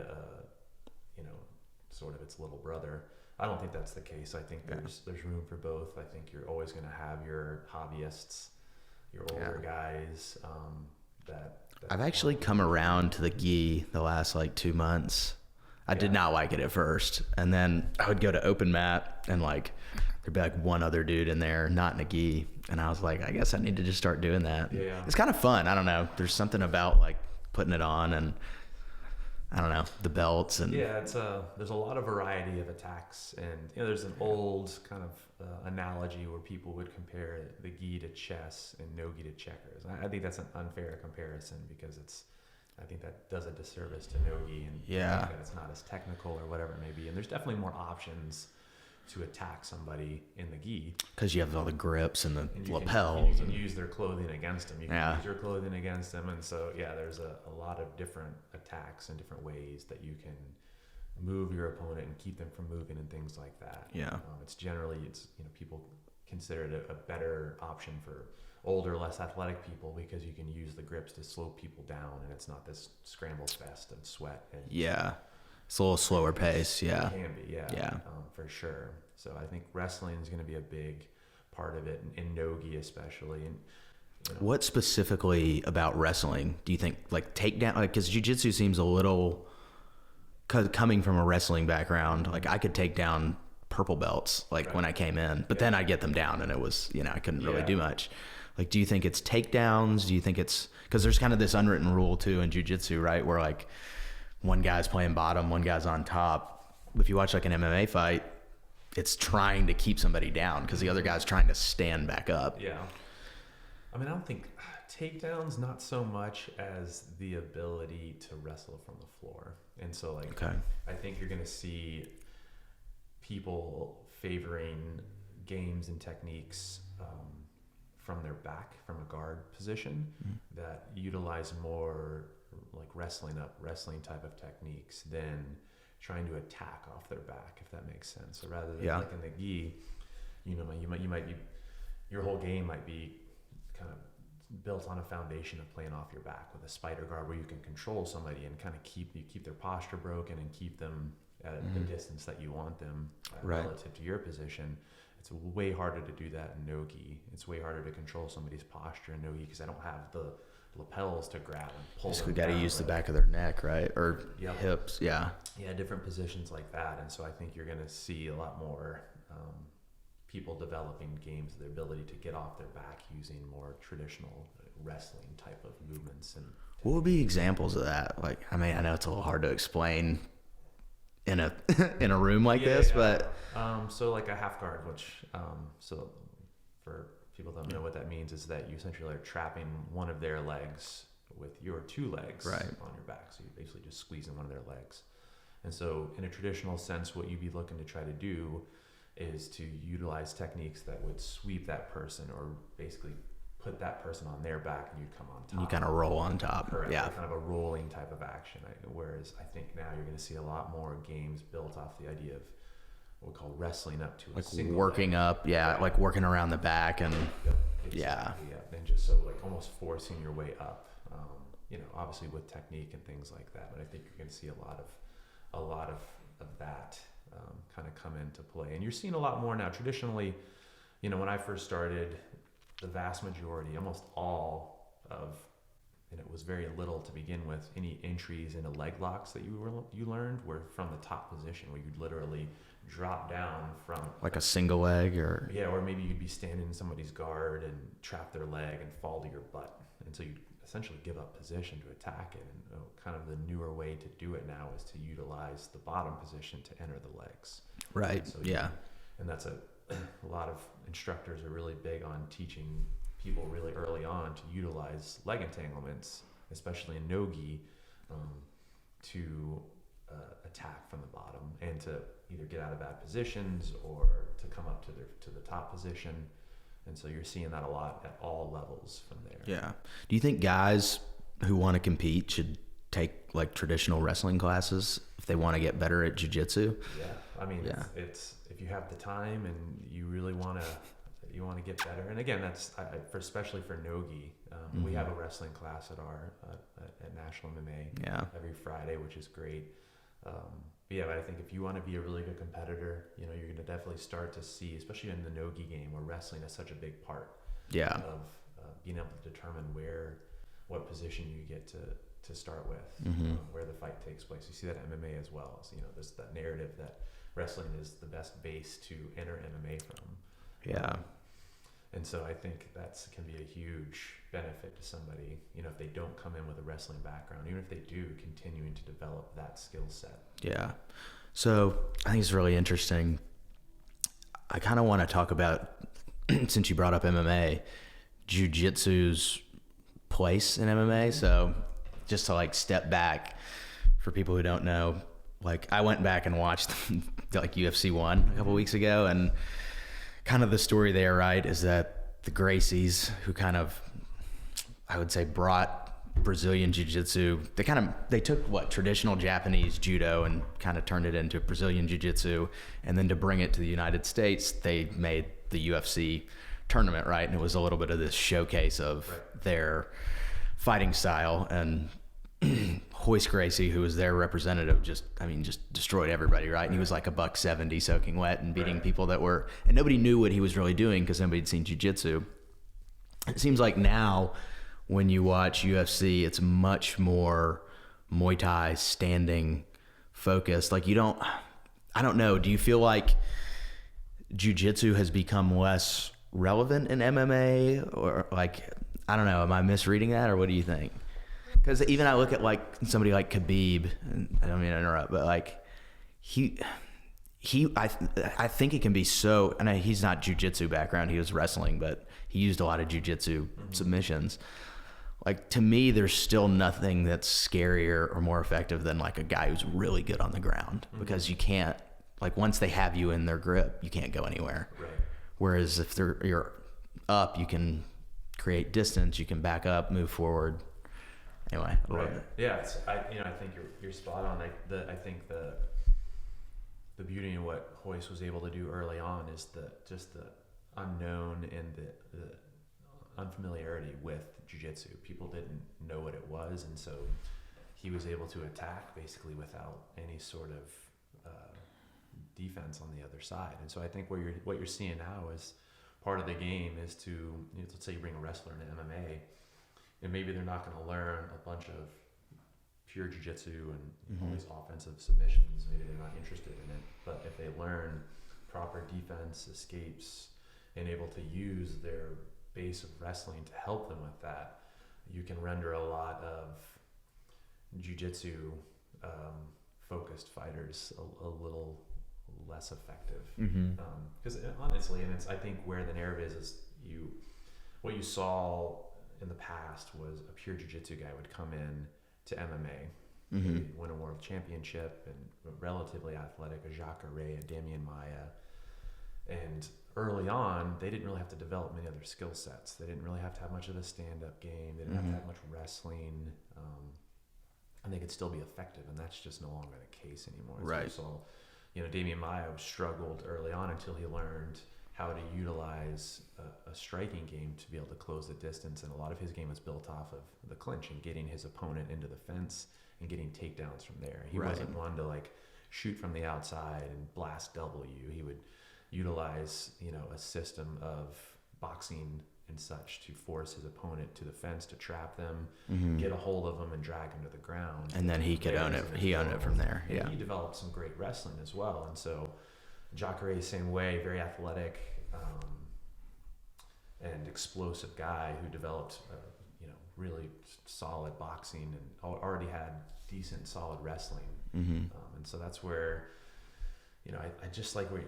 S1: sort of its little brother. I don't think that's the case. I think there's room for both. I think you're always going to have your hobbyists, your older guys. That
S2: I've actually come around to the Gi the last like 2 months. I did not like it at first, and then I would go to open mat and like there'd be like one other dude in there, not in a gi, and I was like, I guess I need to just start doing that.
S1: Yeah,
S2: it's kind of fun. I don't know. There's something about like putting it on and I don't know, the belts and
S1: it's there's a lot of variety of attacks, and there's an old kind of analogy where people would compare the gi to chess and no gi to checkers. I think that's an unfair comparison because I think that does a disservice to no-gi, and that it's not as technical or whatever it may be. And there's definitely more options to attack somebody in the gi
S2: because you have all the grips and the
S1: You
S2: lapels.
S1: can use their clothing against them. You can use your clothing against them, and so there's a lot of different attacks and different ways that you can move your opponent and keep them from moving and things like that. It's generally people consider it a better option for older, less athletic people because you can use the grips to slow people down, and it's not this scramble fest and sweat. And
S2: it's a little slower pace.
S1: It can be, for sure. So I think wrestling is going to be a big part of it, in no-gi especially. And
S2: what specifically about wrestling do you think, like takedown? Like, because jiu-jitsu seems a little, coming from a wrestling background, like I could take down purple belts when I came in, but then I get them down, and it was I couldn't really do much. Like, do you think it's takedowns? Do you think it's because there's kind of this unwritten rule too in jiu-jitsu, right? Where like one guy's playing bottom, one guy's on top. If you watch like an MMA fight, it's trying to keep somebody down because the other guy's trying to stand back up.
S1: Yeah. I mean, I don't think takedowns, not so much as the ability to wrestle from the floor. And so I think you're going to see people favoring games and techniques from their back, from a guard position, that utilize more like wrestling type of techniques than trying to attack off their back, if that makes sense. So rather than like in the gi, you might be, your whole game might be kind of built on a foundation of playing off your back with a spider guard where you can control somebody and kind of keep their posture broken and keep them at the distance that you want them relative to your position. It's way harder to do that in no-gi. It's way harder to control somebody's posture in no-gi because I don't have the lapels to grab and pull.
S2: So we got to use the back of their neck, right? Or hips,
S1: different positions like that. And so I think you're going to see a lot more people developing games, the ability to get off their back using more traditional wrestling type of movements. And
S2: what would be examples of that? Like, I mean, I know it's a little hard to explain in a room like this, but
S1: so like a half guard, which so for people that don't know what that means, is that you essentially are trapping one of their legs with your two legs on your back. So you're basically just squeezing one of their legs. And so in a traditional sense, what you'd be looking to try to do is to utilize techniques that would sweep that person, or basically put that person on their back and you'd come on top.
S2: And you kind of roll on top.
S1: Correct.
S2: Yeah.
S1: Kind of a rolling type of action. Whereas I think now you're going to see a lot more games built off the idea of what we call wrestling up to
S2: like
S1: single
S2: working
S1: leg.
S2: up. Yeah. Like working around the back and
S1: and just so like almost forcing your way up, obviously with technique and things like that. But I think you're going to see a lot of that kind of come into play. And you're seeing a lot more now. Traditionally, when I first started, the vast majority, almost all of and it was very little to begin with. Any entries into leg locks that you learned were from the top position, where you'd literally drop down from
S2: like a single leg, or
S1: or maybe you'd be standing in somebody's guard and trap their leg and fall to your butt, and so you'd essentially give up position to attack it. And kind of the newer way to do it now is to utilize the bottom position to enter the legs.
S2: Right.
S1: So and that's a lot of instructors are really big on teaching people really early on to utilize leg entanglements, especially in no-gi, to attack from the bottom and to either get out of bad positions or to come up to the top position. And so you're seeing that a lot at all levels from there.
S2: Yeah. Do you think guys who want to compete should take like traditional wrestling classes if they want to get better at jiu-jitsu?
S1: Yeah. I mean, it's if you have the time and you really want to get better. And again, that's especially for no-gi. We have a wrestling class at Nashville MMA every Friday, which is great. But I think if you want to be a really good competitor, you're going to definitely start to see, especially in the no-gi game, where wrestling is such a big part of being able to determine what position you get to start with, where the fight takes place. You see that in MMA as well. So, there's that narrative that wrestling is the best base to enter MMA from.
S2: Yeah.
S1: And so I think that can be a huge benefit to somebody, if they don't come in with a wrestling background, even if they do, continuing to develop that skill set. Yeah.
S2: So I think it's really interesting. I kind of want to talk about, since you brought up MMA, jiu-jitsu's place in MMA. So just to like step back for people who don't know, like I went back and watched like UFC 1 a couple weeks ago, and kind of the story there, right, is that the Gracies, who kind of, I would say, brought Brazilian Jiu Jitsu, they took traditional Japanese judo and kind of turned it into Brazilian Jiu Jitsu, and then to bring it to the United States, they made the UFC tournament, right, and it was a little bit of this showcase of their fighting style. And Royce Gracie, who was their representative, just destroyed everybody, right? And he was like $170 soaking wet and beating people and nobody knew what he was really doing because nobody had seen jiu-jitsu. It seems like now when you watch UFC, it's much more Muay Thai standing focused. Like I don't know, do you feel like jiu-jitsu has become less relevant in MMA, or like, I don't know, am I misreading that, or what do you think? Because even I look at like somebody like Khabib, and I don't mean to interrupt, but like I think it can be so, and he's not jiu-jitsu background, he was wrestling, but he used a lot of jiu-jitsu submissions. Like, to me, there's still nothing that's scarier or more effective than like a guy who's really good on the ground, because you can't, like, once they have you in their grip, you can't go anywhere.
S1: Right.
S2: Whereas if you're up, you can create distance, you can back up, move forward. Anyway, I love it.
S1: Yeah, I think you're spot on. I think the beauty of what Royce was able to do early on is the unknown and the unfamiliarity with jiu-jitsu. People didn't know what it was, and so he was able to attack basically without any sort of defense on the other side. And so I think what you're seeing now is part of the game is to, let's say you bring a wrestler into MMA, and maybe they're not going to learn a bunch of pure jiu-jitsu and all these offensive submissions. Maybe they're not interested in it. But if they learn proper defense, escapes, and able to use their base of wrestling to help them with that, you can render a lot of jiu-jitsu focused fighters a little less effective. Because honestly, and I think where the narrative is what you saw in the past was a pure jiu-jitsu guy would come in to MMA, win a world championship, and relatively athletic, a Jacques Ray, a Damian Maia. And early on, they didn't really have to develop many other skill sets. They didn't really have to have much of a stand-up game. They didn't have to have much wrestling. And they could still be effective, and that's just no longer the case anymore.
S2: Right.
S1: So Damian Maia struggled early on until he learned how to utilize a striking game to be able to close the distance. And a lot of his game was built off of the clinch and getting his opponent into the fence and getting takedowns from there. He wasn't one to like shoot from the outside and blast W. He would utilize, a system of boxing and such to force his opponent to the fence, to trap them, get a hold of them, and drag them to the ground.
S2: And then he could own it. He owned it from there.
S1: And
S2: Yeah.
S1: he developed some great wrestling as well. And so Jacare, same way, very athletic and explosive guy who developed, really solid boxing and already had decent, solid wrestling. And so that's where, I just like where,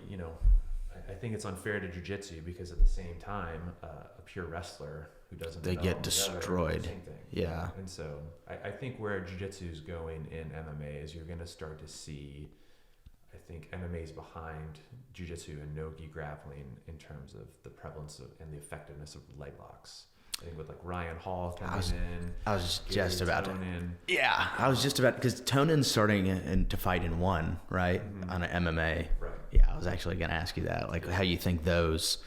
S1: I think it's unfair to jiu-jitsu because at the same time, a pure wrestler who doesn't,
S2: they get destroyed.
S1: Same thing.
S2: Yeah.
S1: And so I think where jiu-jitsu is going in MMA is you're going to start to see, I think MMA is behind jiu-jitsu and no-gi grappling in terms of the prevalence of, and the effectiveness of leg locks. I think with like Ryan Hall coming in. I was
S2: just about to. Yeah, I was just about, because Tonen's starting to fight in one, right? On an MMA.
S1: Right.
S2: Yeah, I was actually going to ask you that, like how you think those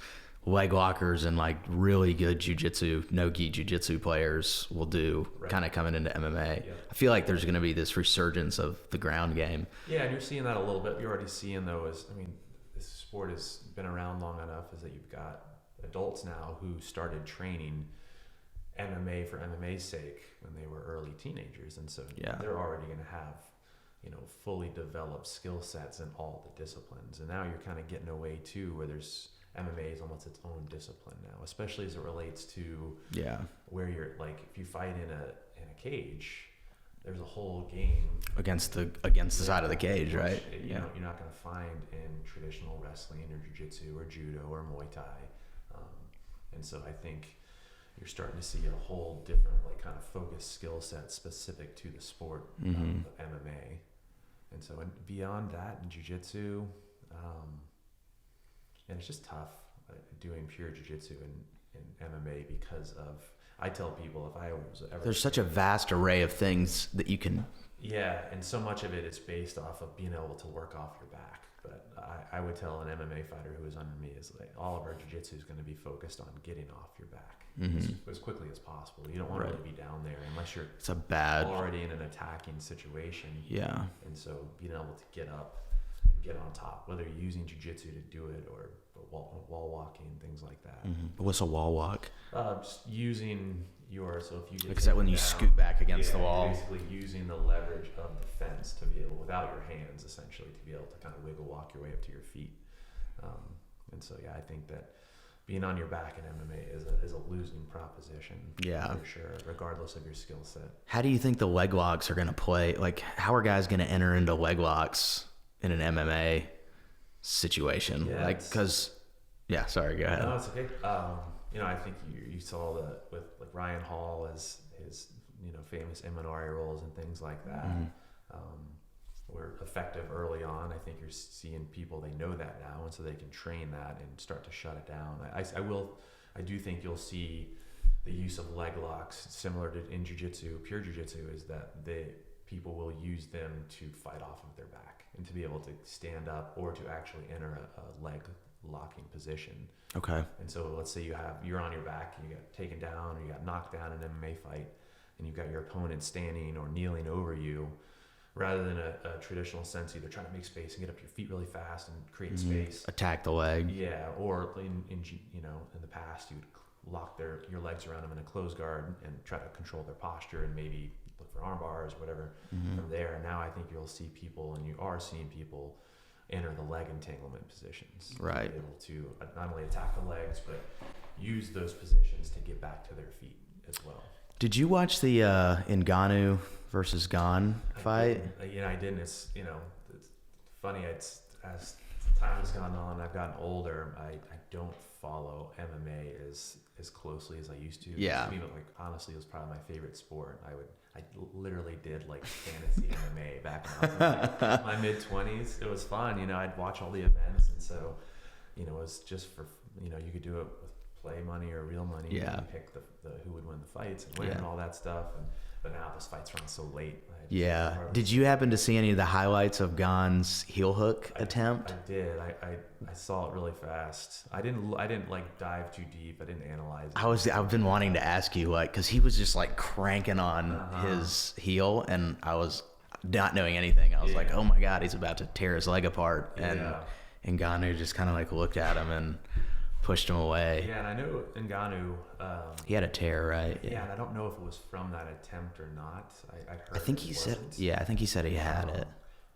S2: leg lockers and like really good jiu-jitsu, no-gi jiu-jitsu players will do kind of coming into MMA. Yeah. I feel like there's going to be this resurgence of the ground game.
S1: Yeah, and you're seeing that a little bit. You're already seeing those. I mean, this sport has been around long enough is that you've got adults now who started training MMA for MMA's sake when they were early teenagers. And so they're already going to have, fully developed skill sets in all the disciplines. And now you're kind of getting away too, where there's MMA is almost its own discipline now, especially as it relates to where you're like, if you fight in a cage, there's a whole game against the side of the cage, right? You're not going to find in traditional wrestling or jiu-jitsu or judo or Muay Thai. And so I think you're starting to see a whole different, like, kind of focused skill set specific to the sport of MMA. And so beyond that, in jiu-jitsu, and it's just tough doing pure jiu-jitsu in MMA because of, I tell people if I was ever...
S2: There's such a vast array of things that you can...
S1: Yeah, and so much of it is based off of being able to work off your back. But I would tell an MMA fighter who is under me is like, all of our jiu-jitsu is going to be focused on getting off your back as quickly as possible. You don't want to be down there unless you're already in an attacking situation.
S2: Yeah.
S1: And so being able to get up and get on top, whether you're using jiu-jitsu to do it or wall walking, things like that.
S2: What's a wall walk?
S1: Just using so if you get...
S2: Is that when you scoot back against the wall?
S1: Basically using the leverage of the fence to be able, without your hands essentially, to be able to kind of wiggle walk your way up to your feet. And so, I think that being on your back in MMA is a losing proposition.
S2: Yeah.
S1: For sure, regardless of your skill set.
S2: How do you think the leg locks are going to play? Like, how are guys going to enter into leg locks in an MMA situation? Sorry, go ahead.
S1: No, it's okay. I think you saw that with like Ryan Hall as his famous Imanari rolls and things like that were effective early on. I think you're seeing people, they know that now, and so they can train that and start to shut it down. I do think you'll see the use of leg locks similar to in jiu-jitsu, pure jiu-jitsu, is that people will use them to fight off of their back and to be able to stand up or to actually enter a leg locking position.
S2: Okay.
S1: And so let's say you're on your back, you got taken down or you got knocked down in an MMA fight, and you've got your opponent standing or kneeling over you, rather than a traditional sense, either trying to make space and get up your feet really fast and create space.
S2: Attack the leg.
S1: Yeah, or in the past you would lock your legs around them in a closed guard and try to control their posture and maybe look for arm bars, whatever, from there. And now I think you'll see people, and you are seeing people, enter the leg entanglement positions.
S2: Right.
S1: To be able to not only attack the legs, but use those positions to get back to their feet as well.
S2: Did you watch the Ngannou versus Gane fight?
S1: I didn't. It's funny. As time has gone on, I've gotten older. I don't follow MMA as closely as I used to.
S2: Yeah.
S1: Like, honestly, it was probably my favorite sport. I literally did like fantasy MMA back when I was in my mid-20s. It was fun. I'd watch all the events, and so it was just for you could do it with play money or real money.
S2: Yeah.
S1: And pick the who would win the fights and win and all that stuff. But now those fights run so late.
S2: Yeah. Did you happen to see any of the highlights of Gane's heel hook attempt?
S1: I did. I saw it really fast. I didn't like dive too deep. I didn't analyze it.
S2: I've been wanting to ask you, like, because he was just like cranking on his heel, and I was not knowing anything. I was like, oh my God, he's about to tear his leg apart. And Ngannou just kind of like looked at him and pushed him away.
S1: Yeah, and I know Ngannou.
S2: He had a tear, right?
S1: Yeah, and I don't know if it was from that attempt or not. I heard.
S2: I think he said. Yeah, I think he said he had it.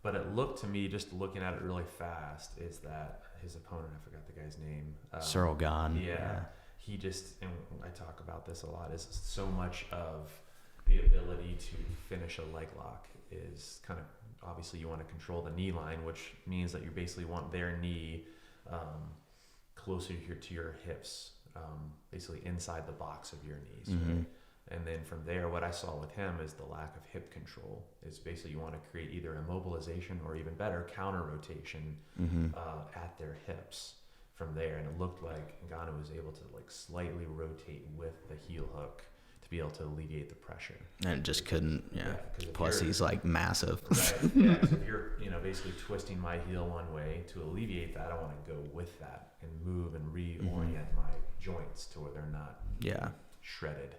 S1: But it looked to me, just looking at it really fast, is that his opponent, I forgot the guy's name.
S2: Cyril Gahn.
S1: Yeah. He just, and I talk about this a lot, is so much of the ability to finish a leg lock is kind of, obviously you want to control the knee line, which means that you basically want their knee closer to your hips, basically inside the box of your knees.
S2: Mm-hmm.
S1: Right? And then from there, what I saw with him is the lack of hip control. Is basically you want to create either immobilization or even better, counter rotation at their hips from there. And it looked like Ngannou was able to like slightly rotate with the heel hook to be able to alleviate the pressure.
S2: And it just couldn't, Plus he's like massive.
S1: Right. Yeah. So if you're, basically twisting my heel one way, to alleviate that, I want to go with that and move and reorient my joints to where they're not shredded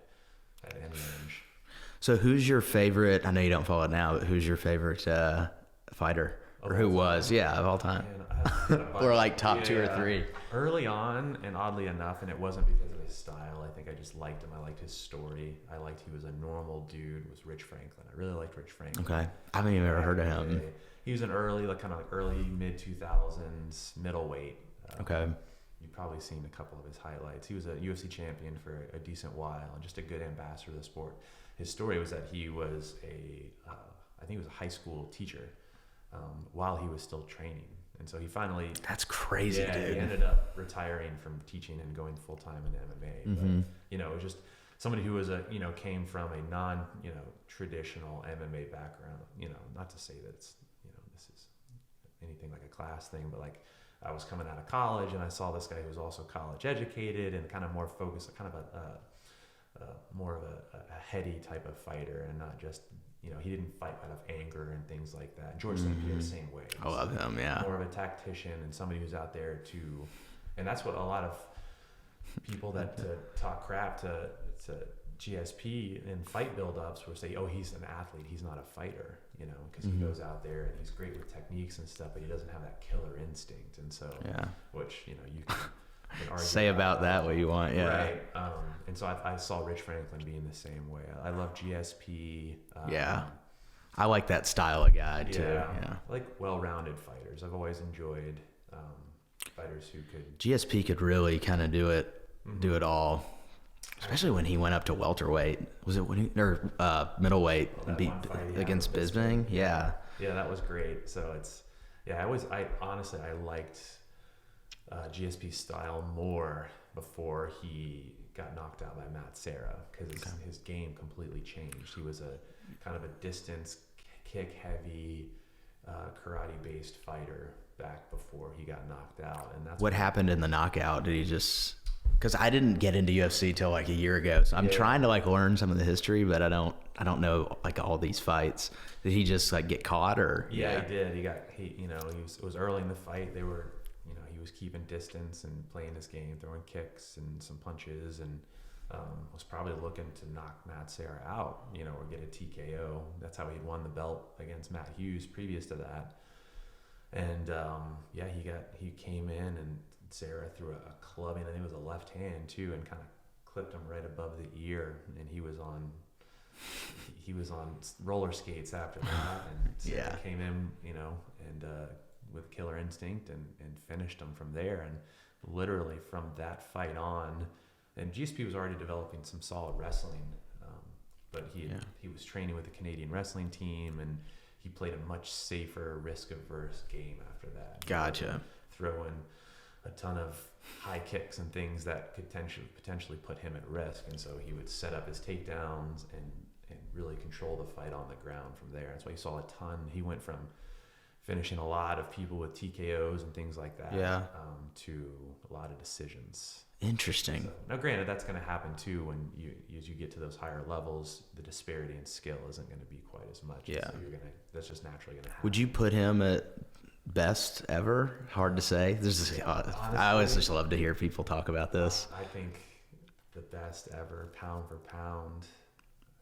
S1: at any range.
S2: So who's your favorite? I know you don't follow it now, but who's your favorite fighter? Or who was? Yeah, of all time. Or like top 2 or 3.
S1: Early on, and oddly enough, and it wasn't because of his style. I think I just liked him. I liked his story. I liked he was a normal dude. Was Rich Franklin. I really liked Rich Franklin.
S2: Okay, I haven't even ever heard of him.
S1: He was an early, early mid 2000s middleweight.
S2: Okay.
S1: You've probably seen a couple of his highlights. He was a UFC champion for a decent while and just a good ambassador of the sport. His story was that he was I think he was a high school teacher while he was still training. And so he finally...
S2: That's crazy, dude.
S1: He ended up retiring from teaching and going full-time in MMA.
S2: Mm-hmm.
S1: But, it was just somebody who was came from a non, traditional MMA background. Not to say that it's, this is anything like a class thing, but like, I was coming out of college and I saw this guy who was also college educated and kind of more focused, kind of more of a heady type of fighter, and not just, he didn't fight out of anger and things like that. George St. Pierre, same way.
S2: I love him, yeah.
S1: More of a tactician and somebody who's out there and that's what a lot of people that talk crap to GSP in fight build-ups will say, oh, he's an athlete, he's not a fighter, because he goes out there and he's great with techniques and stuff, but he doesn't have that killer instinct. And so, which, you can argue
S2: say about that what you want,
S1: right? And so I saw Rich Franklin being the same way. I love GSP.
S2: I like that style of guy too.
S1: Yeah, like well-rounded fighters. I've always enjoyed fighters who could.
S2: GSP could really kind of do it all. Especially when he went up to welterweight. Was it middleweight and beat against Bisping? Yeah.
S1: Yeah, that was great. So I honestly liked GSP's style more before he got knocked out by Matt Serra, because his game completely changed. He was a kind of a distance kick heavy karate-based fighter back before he got knocked out. And that's
S2: what happened in the knockout. Did he just... Because I didn't get into UFC till like a year ago, so I'm trying to like learn some of the history, but I don't know like all these fights. Did he just like get caught or?
S1: Yeah, he did. It was early in the fight. They were, he was keeping distance and playing his game, throwing kicks and some punches, and was probably looking to knock Matt Serra out, or get a TKO. That's how he'd won the belt against Matt Hughes previous to that. And he came in and Serra threw a clubbing, I think it was a left hand too, and kind of clipped him right above the ear, and he was on roller skates after that, and Serra came in, and with killer instinct and finished him from there. And literally from that fight on, and GSP was already developing some solid wrestling, but he was training with the Canadian wrestling team, and he played a much safer, risk-averse game after that.
S2: Gotcha.
S1: Throwing a ton of high kicks and things that could potentially put him at risk, and so he would set up his takedowns and really control the fight on the ground from there. That's why you saw a ton. He went from finishing a lot of people with TKOs and things like that, to a lot of decisions.
S2: Interesting.
S1: So, now, granted, that's going to happen too when as you get to those higher levels. The disparity in skill isn't going to be quite as much.
S2: Yeah,
S1: so that's just naturally going to happen.
S2: Would you put him at best ever? Hard to say. Honestly, I always just love to hear people talk about this.
S1: I think the best ever, pound for pound.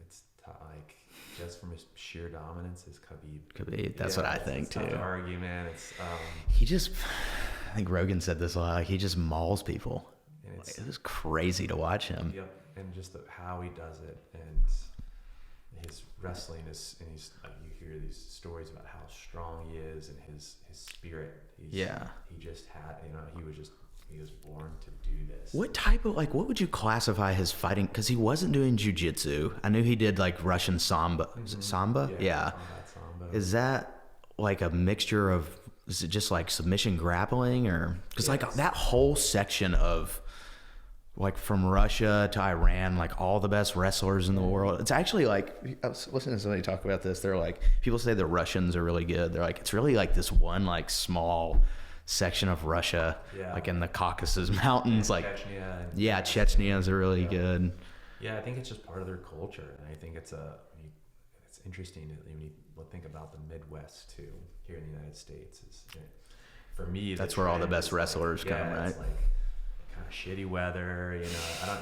S1: It's like just from his sheer dominance is Khabib.
S2: Khabib. That's what I think too.
S1: Tough to argue, man. It's
S2: he just. I think Rogan said this a lot. Like, he just mauls people.
S1: And
S2: it was crazy to watch him.
S1: Yep. And just how he does it, and his wrestling is, and he's you hear these stories about how strong he is and his spirit. He just had, he was born to do this.
S2: What type of, what would you classify his fighting? Because he wasn't doing jiu-jitsu. I knew he did Russian Samba. Is it Samba? Yeah.
S1: Samba.
S2: Is that a mixture of, is it just submission grappling, or because that whole section of from Russia to Iran, all the best wrestlers in the world. It's actually I was listening to somebody talk about this. They're people say the Russians are really good. They're it's really this one small section of Russia, in the Caucasus Mountains,
S1: Chechnya.
S2: Chechnyas are really good.
S1: Yeah, I think it's just part of their culture, and I think it's interesting when you think about the Midwest too. Here in the United States, for me,
S2: that's where all the best wrestlers come, right?
S1: It's kind of shitty weather,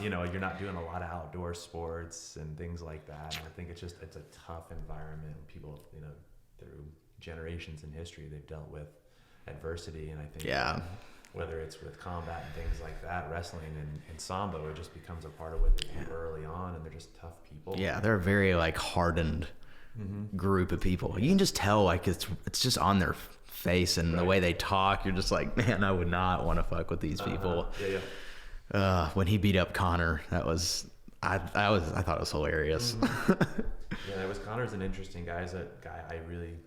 S1: you're not doing a lot of outdoor sports and things like that. And I think it's a tough environment. People, through generations in history, they've dealt with adversity, and I think whether it's with combat and things like that, wrestling and Sambo, it just becomes a part of what they do early on, and they're just tough people.
S2: Yeah, they're a very hardened group of people. You can just tell it's just on their face and the way they talk. You're just man, I would not want to fuck with these people. When he beat up Connor, that was I thought it was hilarious.
S1: Yeah, Connor's an interesting guy. He's a guy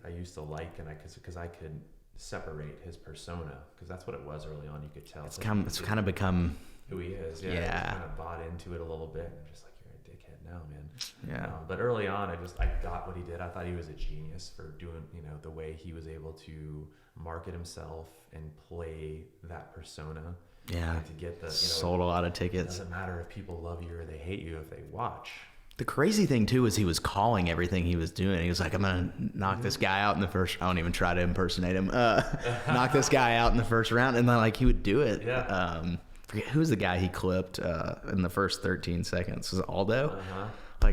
S1: I used to like, and because I could separate his persona, because that's what it was early on. You could tell
S2: it's kind of become
S1: who he is. Yeah. Kind of bought into it a little bit, and just you're a dickhead now, man.
S2: Yeah.
S1: But early on, I got what he did. I thought he was a genius for doing, the way he was able to market himself and play that persona.
S2: Yeah.
S1: And to get the
S2: sold a lot of tickets.
S1: It doesn't matter if people love you or they hate you if they watch.
S2: The crazy thing too is he was calling everything he was doing. He was I'm gonna knock this guy out in the first. I don't even try to impersonate him. Knock this guy out in the first round, and then he would do it.
S1: Yeah.
S2: Forget who's the guy he clipped in the first 13 seconds. Was it Aldo?
S1: Uh-huh.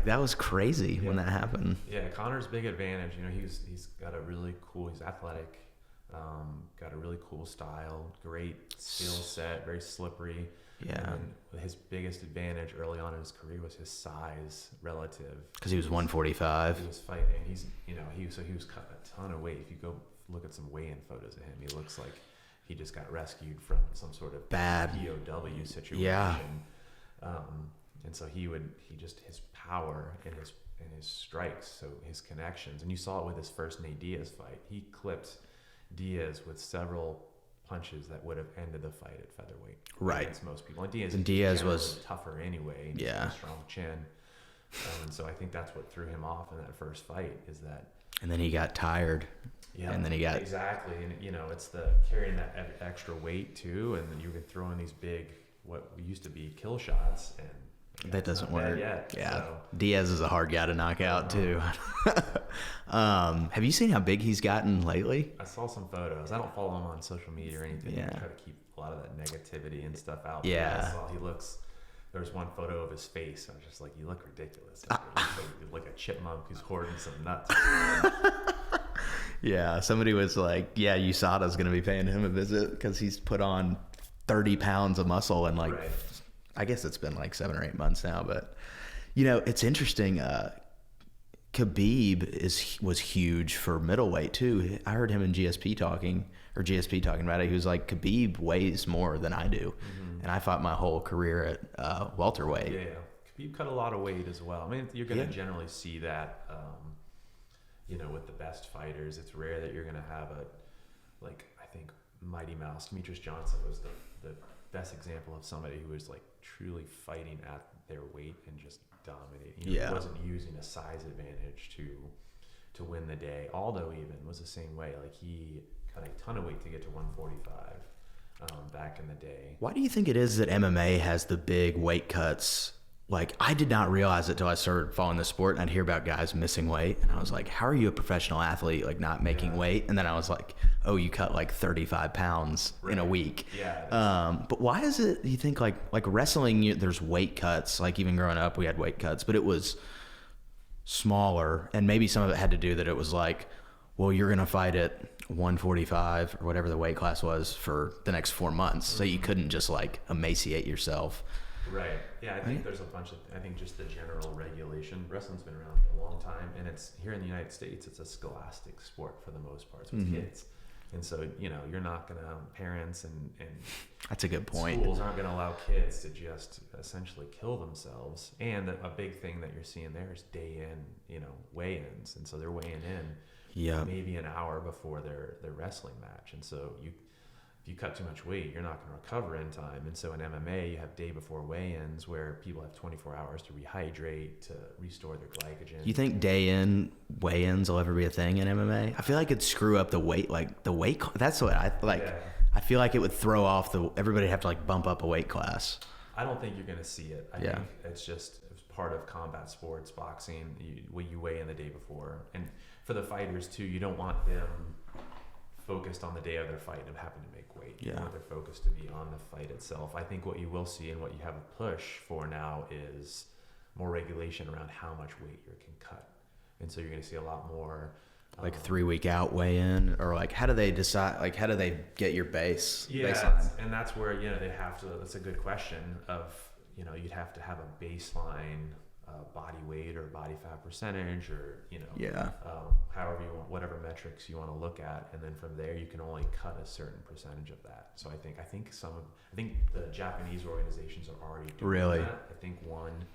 S2: That was crazy when that happened.
S1: Yeah, Connor's big advantage. He's got a really cool. He's athletic. Got a really cool style. Great skill set. Very slippery.
S2: Yeah.
S1: And his biggest advantage early on in his career was his size relative.
S2: Because he was 145.
S1: He was fighting. He was cutting a ton of weight. If you go look at some weigh-in photos of him, he looks like he just got rescued from some sort of
S2: bad
S1: POW situation.
S2: Yeah.
S1: And so his power and his strikes, so his connections, and you saw it with his first Nate Diaz fight. He clipped Diaz with several punches that would have ended the fight at featherweight.
S2: Right.
S1: Against most people. And Diaz was tougher anyway.
S2: Yeah.
S1: A strong chin. And so I think that's what threw him off in that first fight, is that.
S2: And then he got tired.
S1: Yeah.
S2: And then he got.
S1: Exactly. And, it's the carrying that extra weight too. And then you can throw in these big, what used to be kill shots. And
S2: that doesn't work.
S1: Yet,
S2: yeah.
S1: So.
S2: Diaz is a hard guy to knock out too. Have you seen how big he's gotten lately?
S1: I saw some photos. I don't follow him on social media or anything.
S2: Yeah.
S1: I try to keep a lot of that negativity and stuff out.
S2: Yeah.
S1: I saw there's one photo of his face. I was just you look ridiculous. You look like a chipmunk who's hoarding some nuts.
S2: Yeah. Somebody was USADA's going to be paying him a visit because he's put on 30 pounds of muscle and
S1: right.
S2: I guess it's been 7 or 8 months now, but it's interesting. Khabib was huge for middleweight too. I heard him in GSP talking about it. He was like, Khabib weighs more than I do, and I fought my whole career at welterweight.
S1: Yeah, Khabib cut a lot of weight as well. I mean, you're going to generally see that, with the best fighters. It's rare that you're going to have I think Mighty Mouse, Demetrius Johnson was the best example of somebody who was truly fighting at their weight and just dominating. He wasn't using a size advantage to win the day. Aldo even was the same way. He cut a ton of weight to get to 145 back in the day.
S2: Why do you think it is that MMA has the big weight cuts? I did not realize it till I started following the sport, and I'd hear about guys missing weight, and I was like, how are you a professional athlete not making weight? And then I was like, oh, you cut 35 pounds in a week.
S1: Yeah.
S2: But why is it you think wrestling, there's weight cuts? Even growing up we had weight cuts, but it was smaller, and maybe some of it had to do that it was well, you're going to fight at 145 or whatever the weight class was for the next 4 months. So you couldn't just like emaciate yourself.
S1: Right. Yeah, I think there's a bunch of, I think just the general regulation. Wrestling's been around for a long time, and it's here in the United States, it's a scholastic sport for the most part. It's with kids. And so, you know, you're not going to, parents and
S2: that's a good point.
S1: Schools aren't going to allow kids to just essentially kill themselves. And a big thing that you're seeing there is day in, you know, weigh-ins. And so they're weighing in maybe an hour before their wrestling match. And so if you cut too much weight, you're not going to recover in time. And so in MMA, you have day before weigh-ins where people have 24 hours to rehydrate, to restore their glycogen.
S2: You think day in weigh-ins will ever be a thing in MMA? I feel like it'd screw up the weight, that's what I like. Yeah. I feel like it would throw off everybody would have to like bump up a weight class.
S1: I don't think you're going to see it. I think it's part of combat sports, boxing, you weigh in the day before. And for the fighters too, you don't want them focused on the day of their fight and having to make weight. You want their focus to be on the fight itself. I think what you will see and what you have a push for now is more regulation around how much weight you can cut. And so you're going to see a lot more
S2: like 3 week out weigh in, or like how do they decide, like how do they get your baseline?
S1: And that's where, you know, they have to, that's a good question of, you know, you'd have to have a baseline body weight or body fat percentage, or, you know, however you want, whatever metrics you want to look at, and then from there you can only cut a certain percentage of that. So I think the Japanese organizations are already doing that. I think one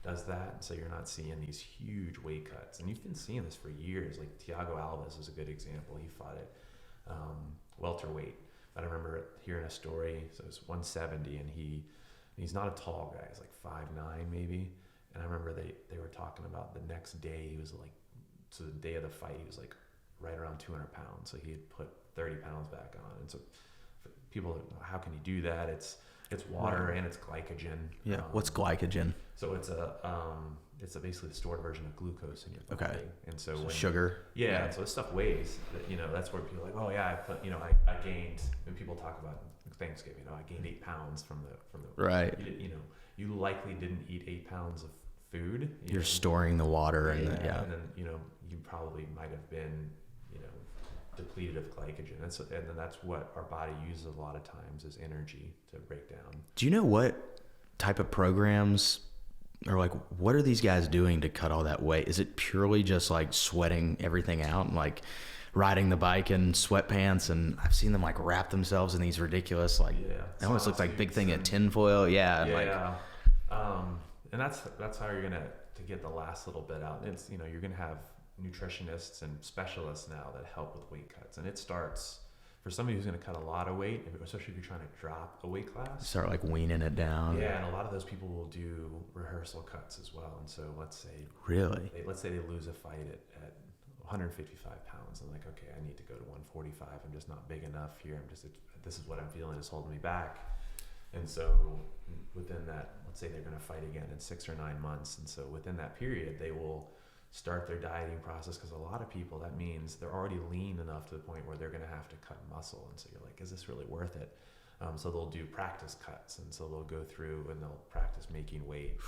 S1: does that, so you're not seeing these huge weight cuts, and you've been seeing this for years. Like Thiago Alves is a good example. He fought at welterweight, but I remember hearing a story. So it was 170, and he's not a tall guy. He's like 5'9" maybe. And I remember they were talking about the next day, he was like, so the day of the fight, he was like right around 200 pounds. So he had put 30 pounds back on. And so people, how can you do that? It's water and it's glycogen.
S2: Yeah. What's glycogen?
S1: So it's basically the stored version of glucose in your body.
S2: Okay.
S1: And so
S2: sugar.
S1: Yeah. And so this stuff weighs. You know, that's where people are like, oh yeah, I gained. When people talk about Thanksgiving, you know, I gained 8 pounds from the
S2: right.
S1: You know, you likely didn't eat 8 pounds of food.
S2: You're storing the water and
S1: and then, you know, you probably might have been, you know, depleted of glycogen. And then that's what our body uses a lot of times is energy to break down.
S2: Do you know what type of programs, or like what are these guys doing to cut all that weight? Is it purely just like sweating everything out and like riding the bike in sweatpants? And I've seen them like wrap themselves in these ridiculous, like it almost looks like big thing of tinfoil.
S1: And that's how you're gonna to get the last little bit out. It's, you know, you're gonna have nutritionists and specialists now that help with weight cuts, and it starts for somebody who's gonna cut a lot of weight, especially if you're trying to drop a weight class.
S2: Start like weaning it down.
S1: Yeah, and a lot of those people will do rehearsal cuts as well. And so let's say they lose a fight at 155 pounds. I'm like, okay, I need to go to 145. I'm just not big enough here. This is what I'm feeling is holding me back. And so within that, let's say they're going to fight again in 6 or 9 months. And so within that period, they will start their dieting process, because a lot of people, that means they're already lean enough to the point where they're going to have to cut muscle. And so you're like, is this really worth it? So they'll do practice cuts. And so they'll go through and they'll practice making weight.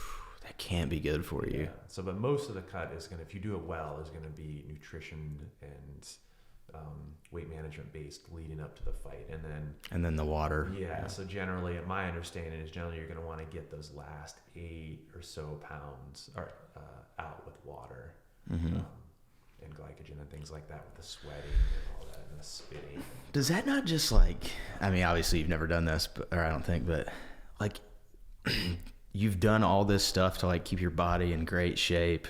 S2: That can't be good for you.
S1: Yeah. So, but most of the cut is if you do it well, is going to be nutrition and weight management based leading up to the fight, and then
S2: the water.
S1: Yeah. So generally, my understanding is you're going to want to get those last 8 or so pounds out with water, and glycogen and things like that, with the sweating and all that and the spitting.
S2: Does that not just like? I mean, obviously you've never done this, or I don't think, but like. You've done all this stuff to like keep your body in great shape,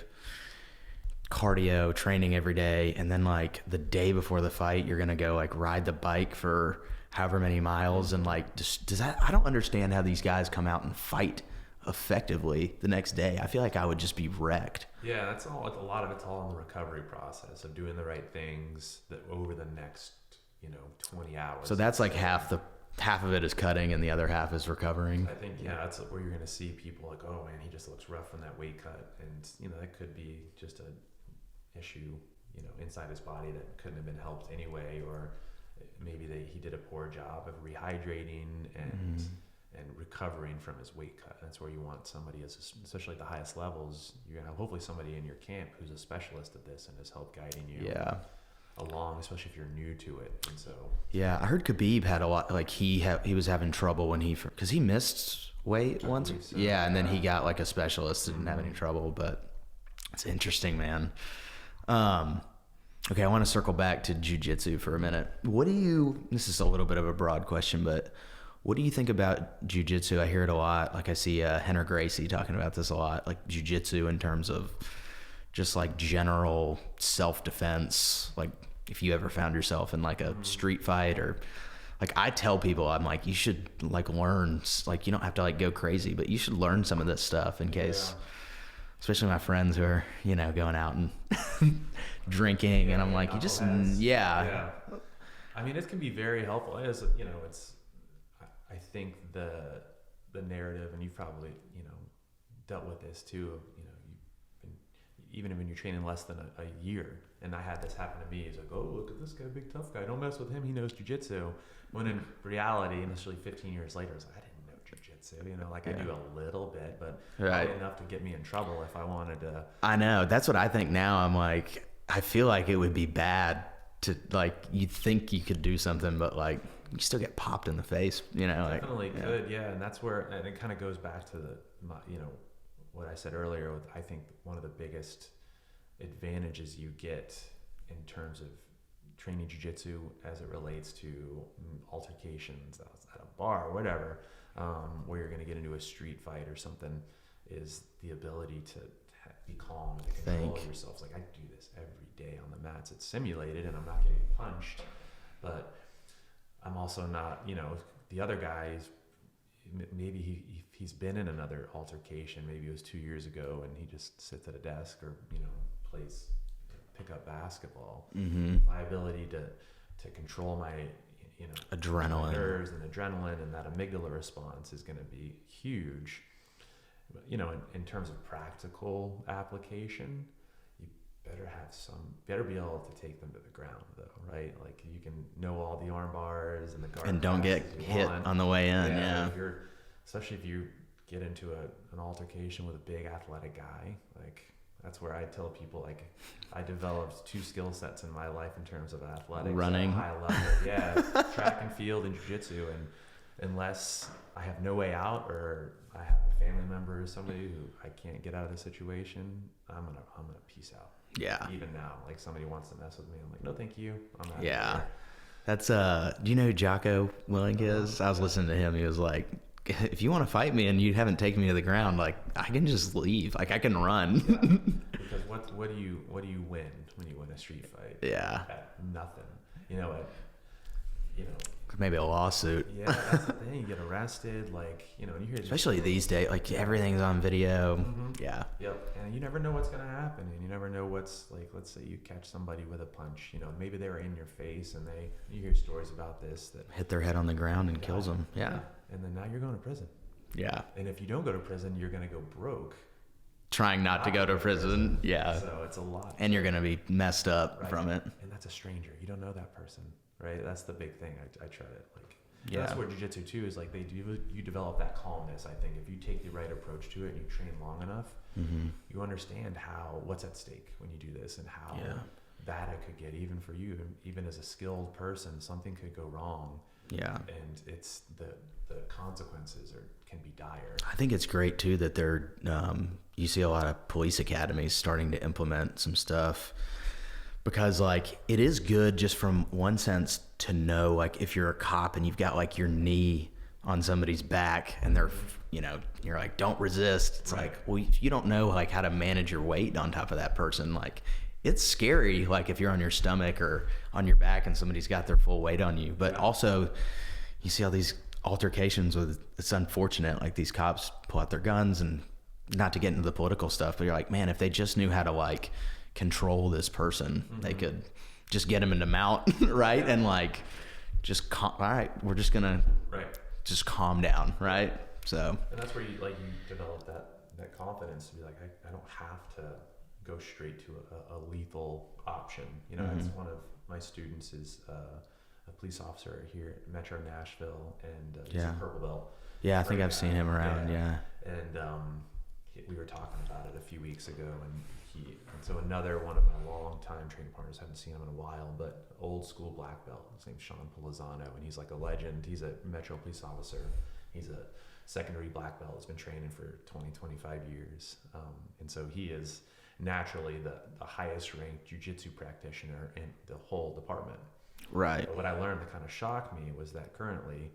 S2: cardio, training every day, and then like the day before the fight, you're gonna go like ride the bike for however many miles, and like does that? I don't understand how these guys come out and fight effectively the next day. I feel like I would just be wrecked.
S1: Yeah, that's all. A lot of it's all in the recovery process of doing the right things that over the next 20 hours.
S2: So that's like half of it is cutting and the other half is recovering.
S1: I think, that's where you're going to see people like, oh man, he just looks rough from that weight cut. And, that could be just an issue, inside his body that couldn't have been helped anyway. Or maybe he did a poor job of rehydrating and recovering from his weight cut. That's where you want somebody, especially at the highest levels, you're going to have hopefully somebody in your camp who's a specialist at this and has helped guiding you.
S2: Yeah.
S1: along, especially if you're new to it. And so
S2: Yeah, I heard Khabib had a lot, like he was having trouble when because he missed weight once.
S1: So,
S2: yeah, and then he got like a specialist, didn't have any trouble, but it's interesting, man. Okay, I want to circle back to jiu-jitsu for a minute. This is a little bit of a broad question, but what do you think about jiu-jitsu? I hear it a lot. Like I see Henner Gracie talking about this a lot, like jiu-jitsu in terms of just like general self-defense. Like if you ever found yourself in like a street fight, or like I tell people, I'm like, you should like learn, like you don't have to like go crazy, but you should learn some of this stuff in case, especially my friends who are, you know, going out and drinking, and I'm like, you just, yeah.
S1: I mean, it can be very helpful. It's, you know, I think the narrative, and you've probably, you know, dealt with this too, you know, even when you're training less than a year, and I had this happen to me, it's like, oh, look at this guy, big tough guy, don't mess with him, he knows jiu-jitsu. When in reality, initially 15 years later, it's like, I didn't know jiu-jitsu, you know, like I knew a little bit, but not enough to get me in trouble if I wanted to.
S2: I know, that's what I think now. I'm like, I feel like it would be bad to, like, you think you could do something, but like you still get popped in the face, you know.
S1: Definitely could, and that's where, and it kind of goes back to you know, what I said earlier. With, I think one of the biggest advantages you get in terms of training jiu-jitsu as it relates to altercations at a bar or whatever, where you're going to get into a street fight or something, is the ability to be calm and to control yourself. It's like, I do this every day on the mats. It's simulated and I'm not getting punched, but I'm also not, you know, the other guy is, maybe he's been in another altercation, maybe it was 2 years ago, and he just sits at a desk or, you know, plays pickup basketball. My ability to control my, you know,
S2: adrenaline,
S1: my nerves and adrenaline and that amygdala response is going to be huge. But, you know, in terms of practical application, you better be able to take them to the ground, though, right? Like you can know all the arm bars and the guard,
S2: and don't get hit on the way in.
S1: Especially if you get into an altercation with a big athletic guy, like that's where I tell people, like, I developed 2 skill sets in my life in terms of athletics,
S2: running,
S1: high level, track and field and jiu-jitsu, and unless I have no way out or I have a family member or somebody who I can't get out of the situation, I'm gonna peace out.
S2: Yeah.
S1: Even now, like somebody wants to mess with me, I'm like, no, thank you. I'm out.
S2: Yeah. That's do you know who Jocko Willink is? I was listening to him. He was like, if you want to fight me and you haven't taken me to the ground, like I can just leave. Like I can run.
S1: Because what do you win when you win a street fight?
S2: Yeah.
S1: Nothing. You know,
S2: maybe a lawsuit.
S1: Yeah, that's the thing. You get arrested, like, you know, and you hear
S2: especially these days, like everything's on video. Yeah.
S1: Yep. And you never know what's gonna happen, and you never know what's, like, let's say you catch somebody with a punch. You know, maybe they were in your face, and you hear stories about this that
S2: hit their head on the ground and kills them. Yeah.
S1: And then now you're going to prison.
S2: Yeah.
S1: And if you don't go to prison, you're gonna go broke.
S2: Trying not to go to prison. Yeah.
S1: So it's a lot.
S2: And you're gonna be messed up from it.
S1: And that's a stranger. You don't know that person. Right, that's the big thing. I try to, like,
S2: that's
S1: where jiu-jitsu too is, like, you develop that calmness. I think if you take the right approach to it and you train long enough, you understand what's at stake when you do this, and how bad it could get, even for you, even as a skilled person, something could go wrong. Yeah, and it's the consequences can be dire.
S2: I think it's great too that they're you see a lot of police academies starting to implement some stuff. Because, like, it is good just from one sense to know, like, if you're a cop and you've got, like, your knee on somebody's back and they're, you know, you're like, don't resist. It's like, well, if you don't know, like, how to manage your weight on top of that person, like, it's scary, like, if you're on your stomach or on your back and somebody's got their full weight on you. But also, you see all these altercations with, it's unfortunate, like, these cops pull out their guns, and not to get into the political stuff, but you're like, man, if they just knew how to, like, control this person, they could just get him into mount, right? And like, just all right, we're just gonna just calm down, right? So,
S1: and that's where you develop that confidence to be like, I don't have to go straight to a lethal option. You know, that's one of my students is a police officer here at Metro Nashville, and he's a purple belt.
S2: Yeah, I think I've seen him around. Yeah.
S1: And we were talking about it a few weeks ago, and And so another one of my longtime training partners, haven't seen him in a while, but old school black belt. His name's Sean Polizano, and he's like a legend. He's a Metro police officer. He's a secondary black belt. He's been training for 20, 25 years. And so he is naturally the highest ranked jiu-jitsu practitioner in the whole department.
S2: Right.
S1: But what I learned that kind of shocked me was that currently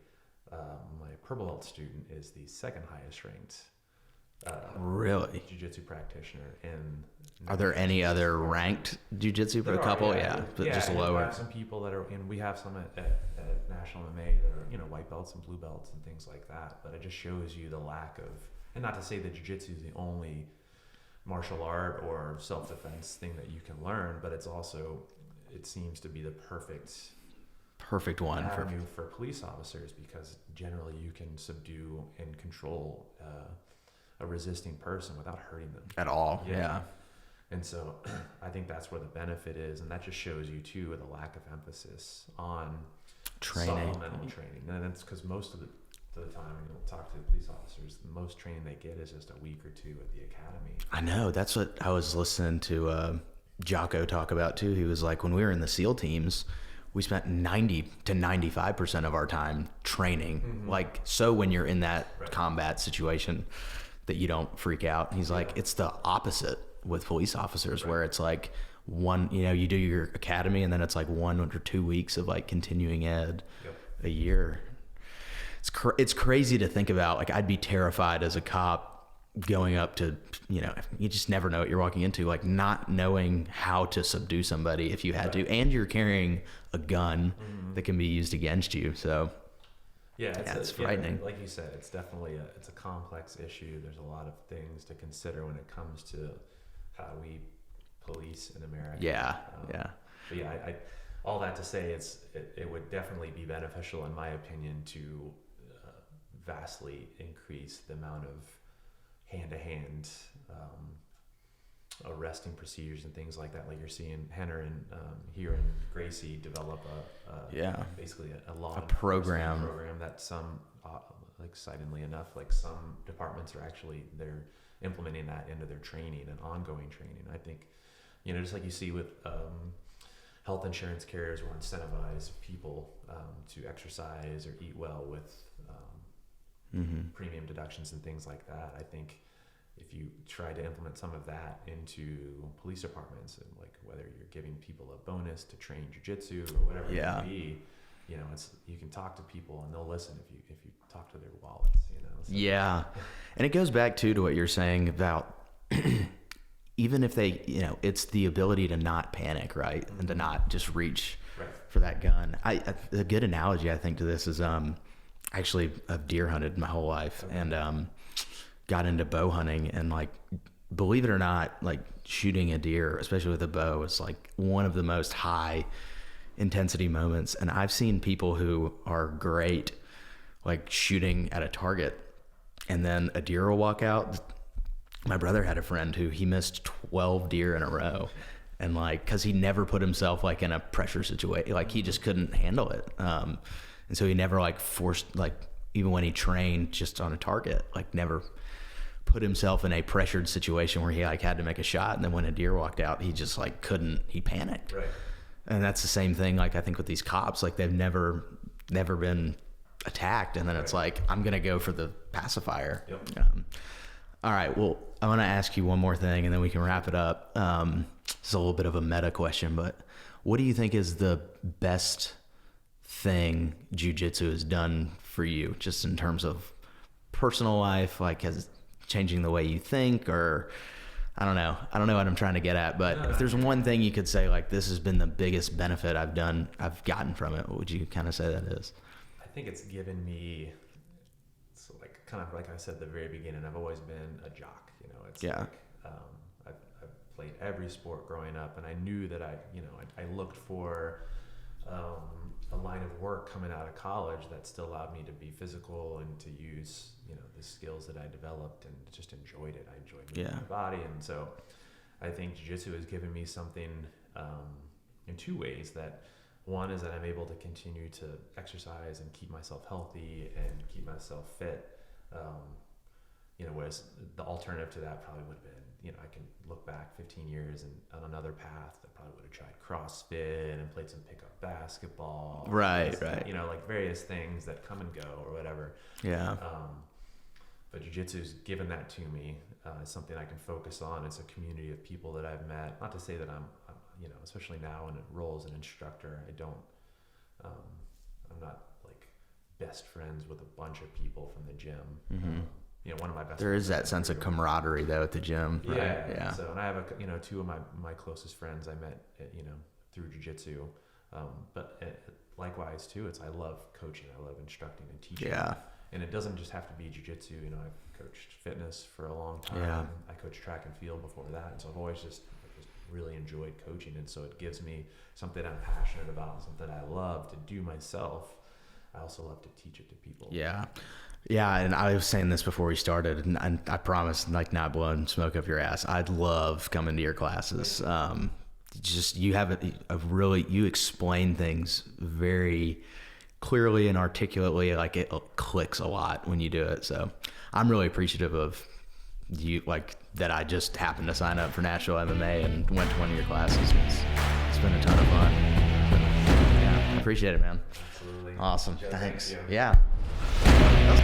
S1: my purple belt student is the second highest ranked
S2: really
S1: jiu-jitsu practitioner in.
S2: Are there any other ranked jiu-jitsu for a couple? Yeah, but just lower.
S1: We have some people that are, and we have some at National MMA that are, white belts and blue belts and things like that. But it just shows you the lack of, and not to say that jiu-jitsu is the only martial art or self-defense thing that you can learn, but it's also, it seems to be the perfect one avenue for police officers, because generally you can subdue and control a resisting person without hurting them
S2: at all. Yeah.
S1: And so I think that's where the benefit is, and that just shows you too the lack of emphasis on supplemental training. And that's because most of the time when you'll talk to police officers, the most training they get is just a week or two at the academy.
S2: I know, that's what I was listening to Jocko talk about too. He was like, when we were in the SEAL teams, we spent 90 to 95% of our time training. Like, so when you're in that combat situation that you don't freak out. He's like, it's the opposite with police officers, where it's like one, you do your academy and then it's like 1 or 2 weeks of like continuing ed a year. It's crazy to think about. Like, I'd be terrified as a cop going up to, you just never know what you're walking into, like not knowing how to subdue somebody if you had to, and you're carrying a gun that can be used against you. So it's frightening.
S1: Like you said, it's definitely it's a complex issue. There's a lot of things to consider when it comes to how we police in America. But I all that to say, it would definitely be beneficial, in my opinion, to vastly increase the amount of hand-to-hand arresting procedures and things like that. Like you're seeing Henner and here in Gracie develop basically a law
S2: program
S1: that some excitingly enough, like some departments are actually, they're implementing that into their training and ongoing training. I think, just like you see with health insurance carriers will incentivize people to exercise or eat well with premium deductions and things like that. I think if you try to implement some of that into police departments, and like whether you're giving people a bonus to train jiu-jitsu or whatever it may be, it's, you can talk to people and they'll listen if you talk to their wallets, So.
S2: And it goes back to what you're saying about even if they, it's the ability to not panic, right? And to not just reach for that gun. A good analogy, I think, to this is, actually I've deer hunted my whole life and got into bow hunting, and like, believe it or not, like shooting a deer, especially with a bow, is like one of the most high intensity moments. And I've seen people who are great like shooting at a target, and then a deer will walk out. My brother had a friend who he missed 12 deer in a row, and like, cause he never put himself like in a pressure situation, like he just couldn't handle it. And so he never like forced, like even when he trained just on a target, like never put himself in a pressured situation where he like had to make a shot. And then when a deer walked out, he just like couldn't, he panicked.
S1: Right.
S2: And that's the same thing. Like I think with these cops, like they've never been attacked. And then it's like, I'm going to go for the pacifier.
S1: Yep.
S2: All right. Well, I want to ask you one more thing and then we can wrap it up. It's a little bit of a meta question, but what do you think is the best thing jiu-jitsu has done for you, just in terms of personal life, like has changing the way you think, or I don't know what I'm trying to get at, but if there's one thing you could say, like, this has been the biggest benefit I've gotten from it, what would you kind of say that is?
S1: I think it's given me, it's like, kind of like I said at the very beginning, I've always been a jock, it's like, I've played every sport growing up, and I knew that I looked for, a line of work coming out of college that still allowed me to be physical and to use, the skills that I developed, and just enjoyed it. I enjoyed moving my body. And so I think jiu-jitsu has given me something, in two ways. That one is that I'm able to continue to exercise and keep myself healthy and keep myself fit. Whereas the alternative to that probably would have been, I can look back 15 years and on another path, I probably would have tried CrossFit and played some pickup basketball.
S2: Right.
S1: Like various things that come and go or whatever.
S2: Yeah.
S1: But jiu-jitsu's given that to me. It's something I can focus on. It's a community of people that I've met. Not to say that I'm especially now in a role as an instructor, I'm not like best friends with a bunch of people from the gym.
S2: Mm-hmm.
S1: One of my best.
S2: There is that sense of camaraderie though at the gym. Right?
S1: Yeah. So, and I have two of my closest friends I met, through jiu-jitsu. But likewise too, I love coaching. I love instructing and teaching.
S2: Yeah.
S1: And it doesn't just have to be jiu-jitsu. I've coached fitness for a long time.
S2: Yeah.
S1: I coached track and field before that. And so I've always just really enjoyed coaching. And so it gives me something I'm passionate about, something I love to do myself. I also love to teach it to people. Yeah.
S2: Yeah. And I was saying this before we started, and I promise, like, not blowing smoke up your ass, I'd love coming to your classes. Just, you have you explain things very clearly and articulately, like it clicks a lot when you do it. So I'm really appreciative of you, like, that I just happened to sign up for Nashville MMA and went to one of your classes. It's been a ton of fun. So, yeah, I appreciate it, man.
S1: Absolutely.
S2: Awesome.
S1: Joe,
S2: Thanks.
S1: Thank you.
S2: Yeah.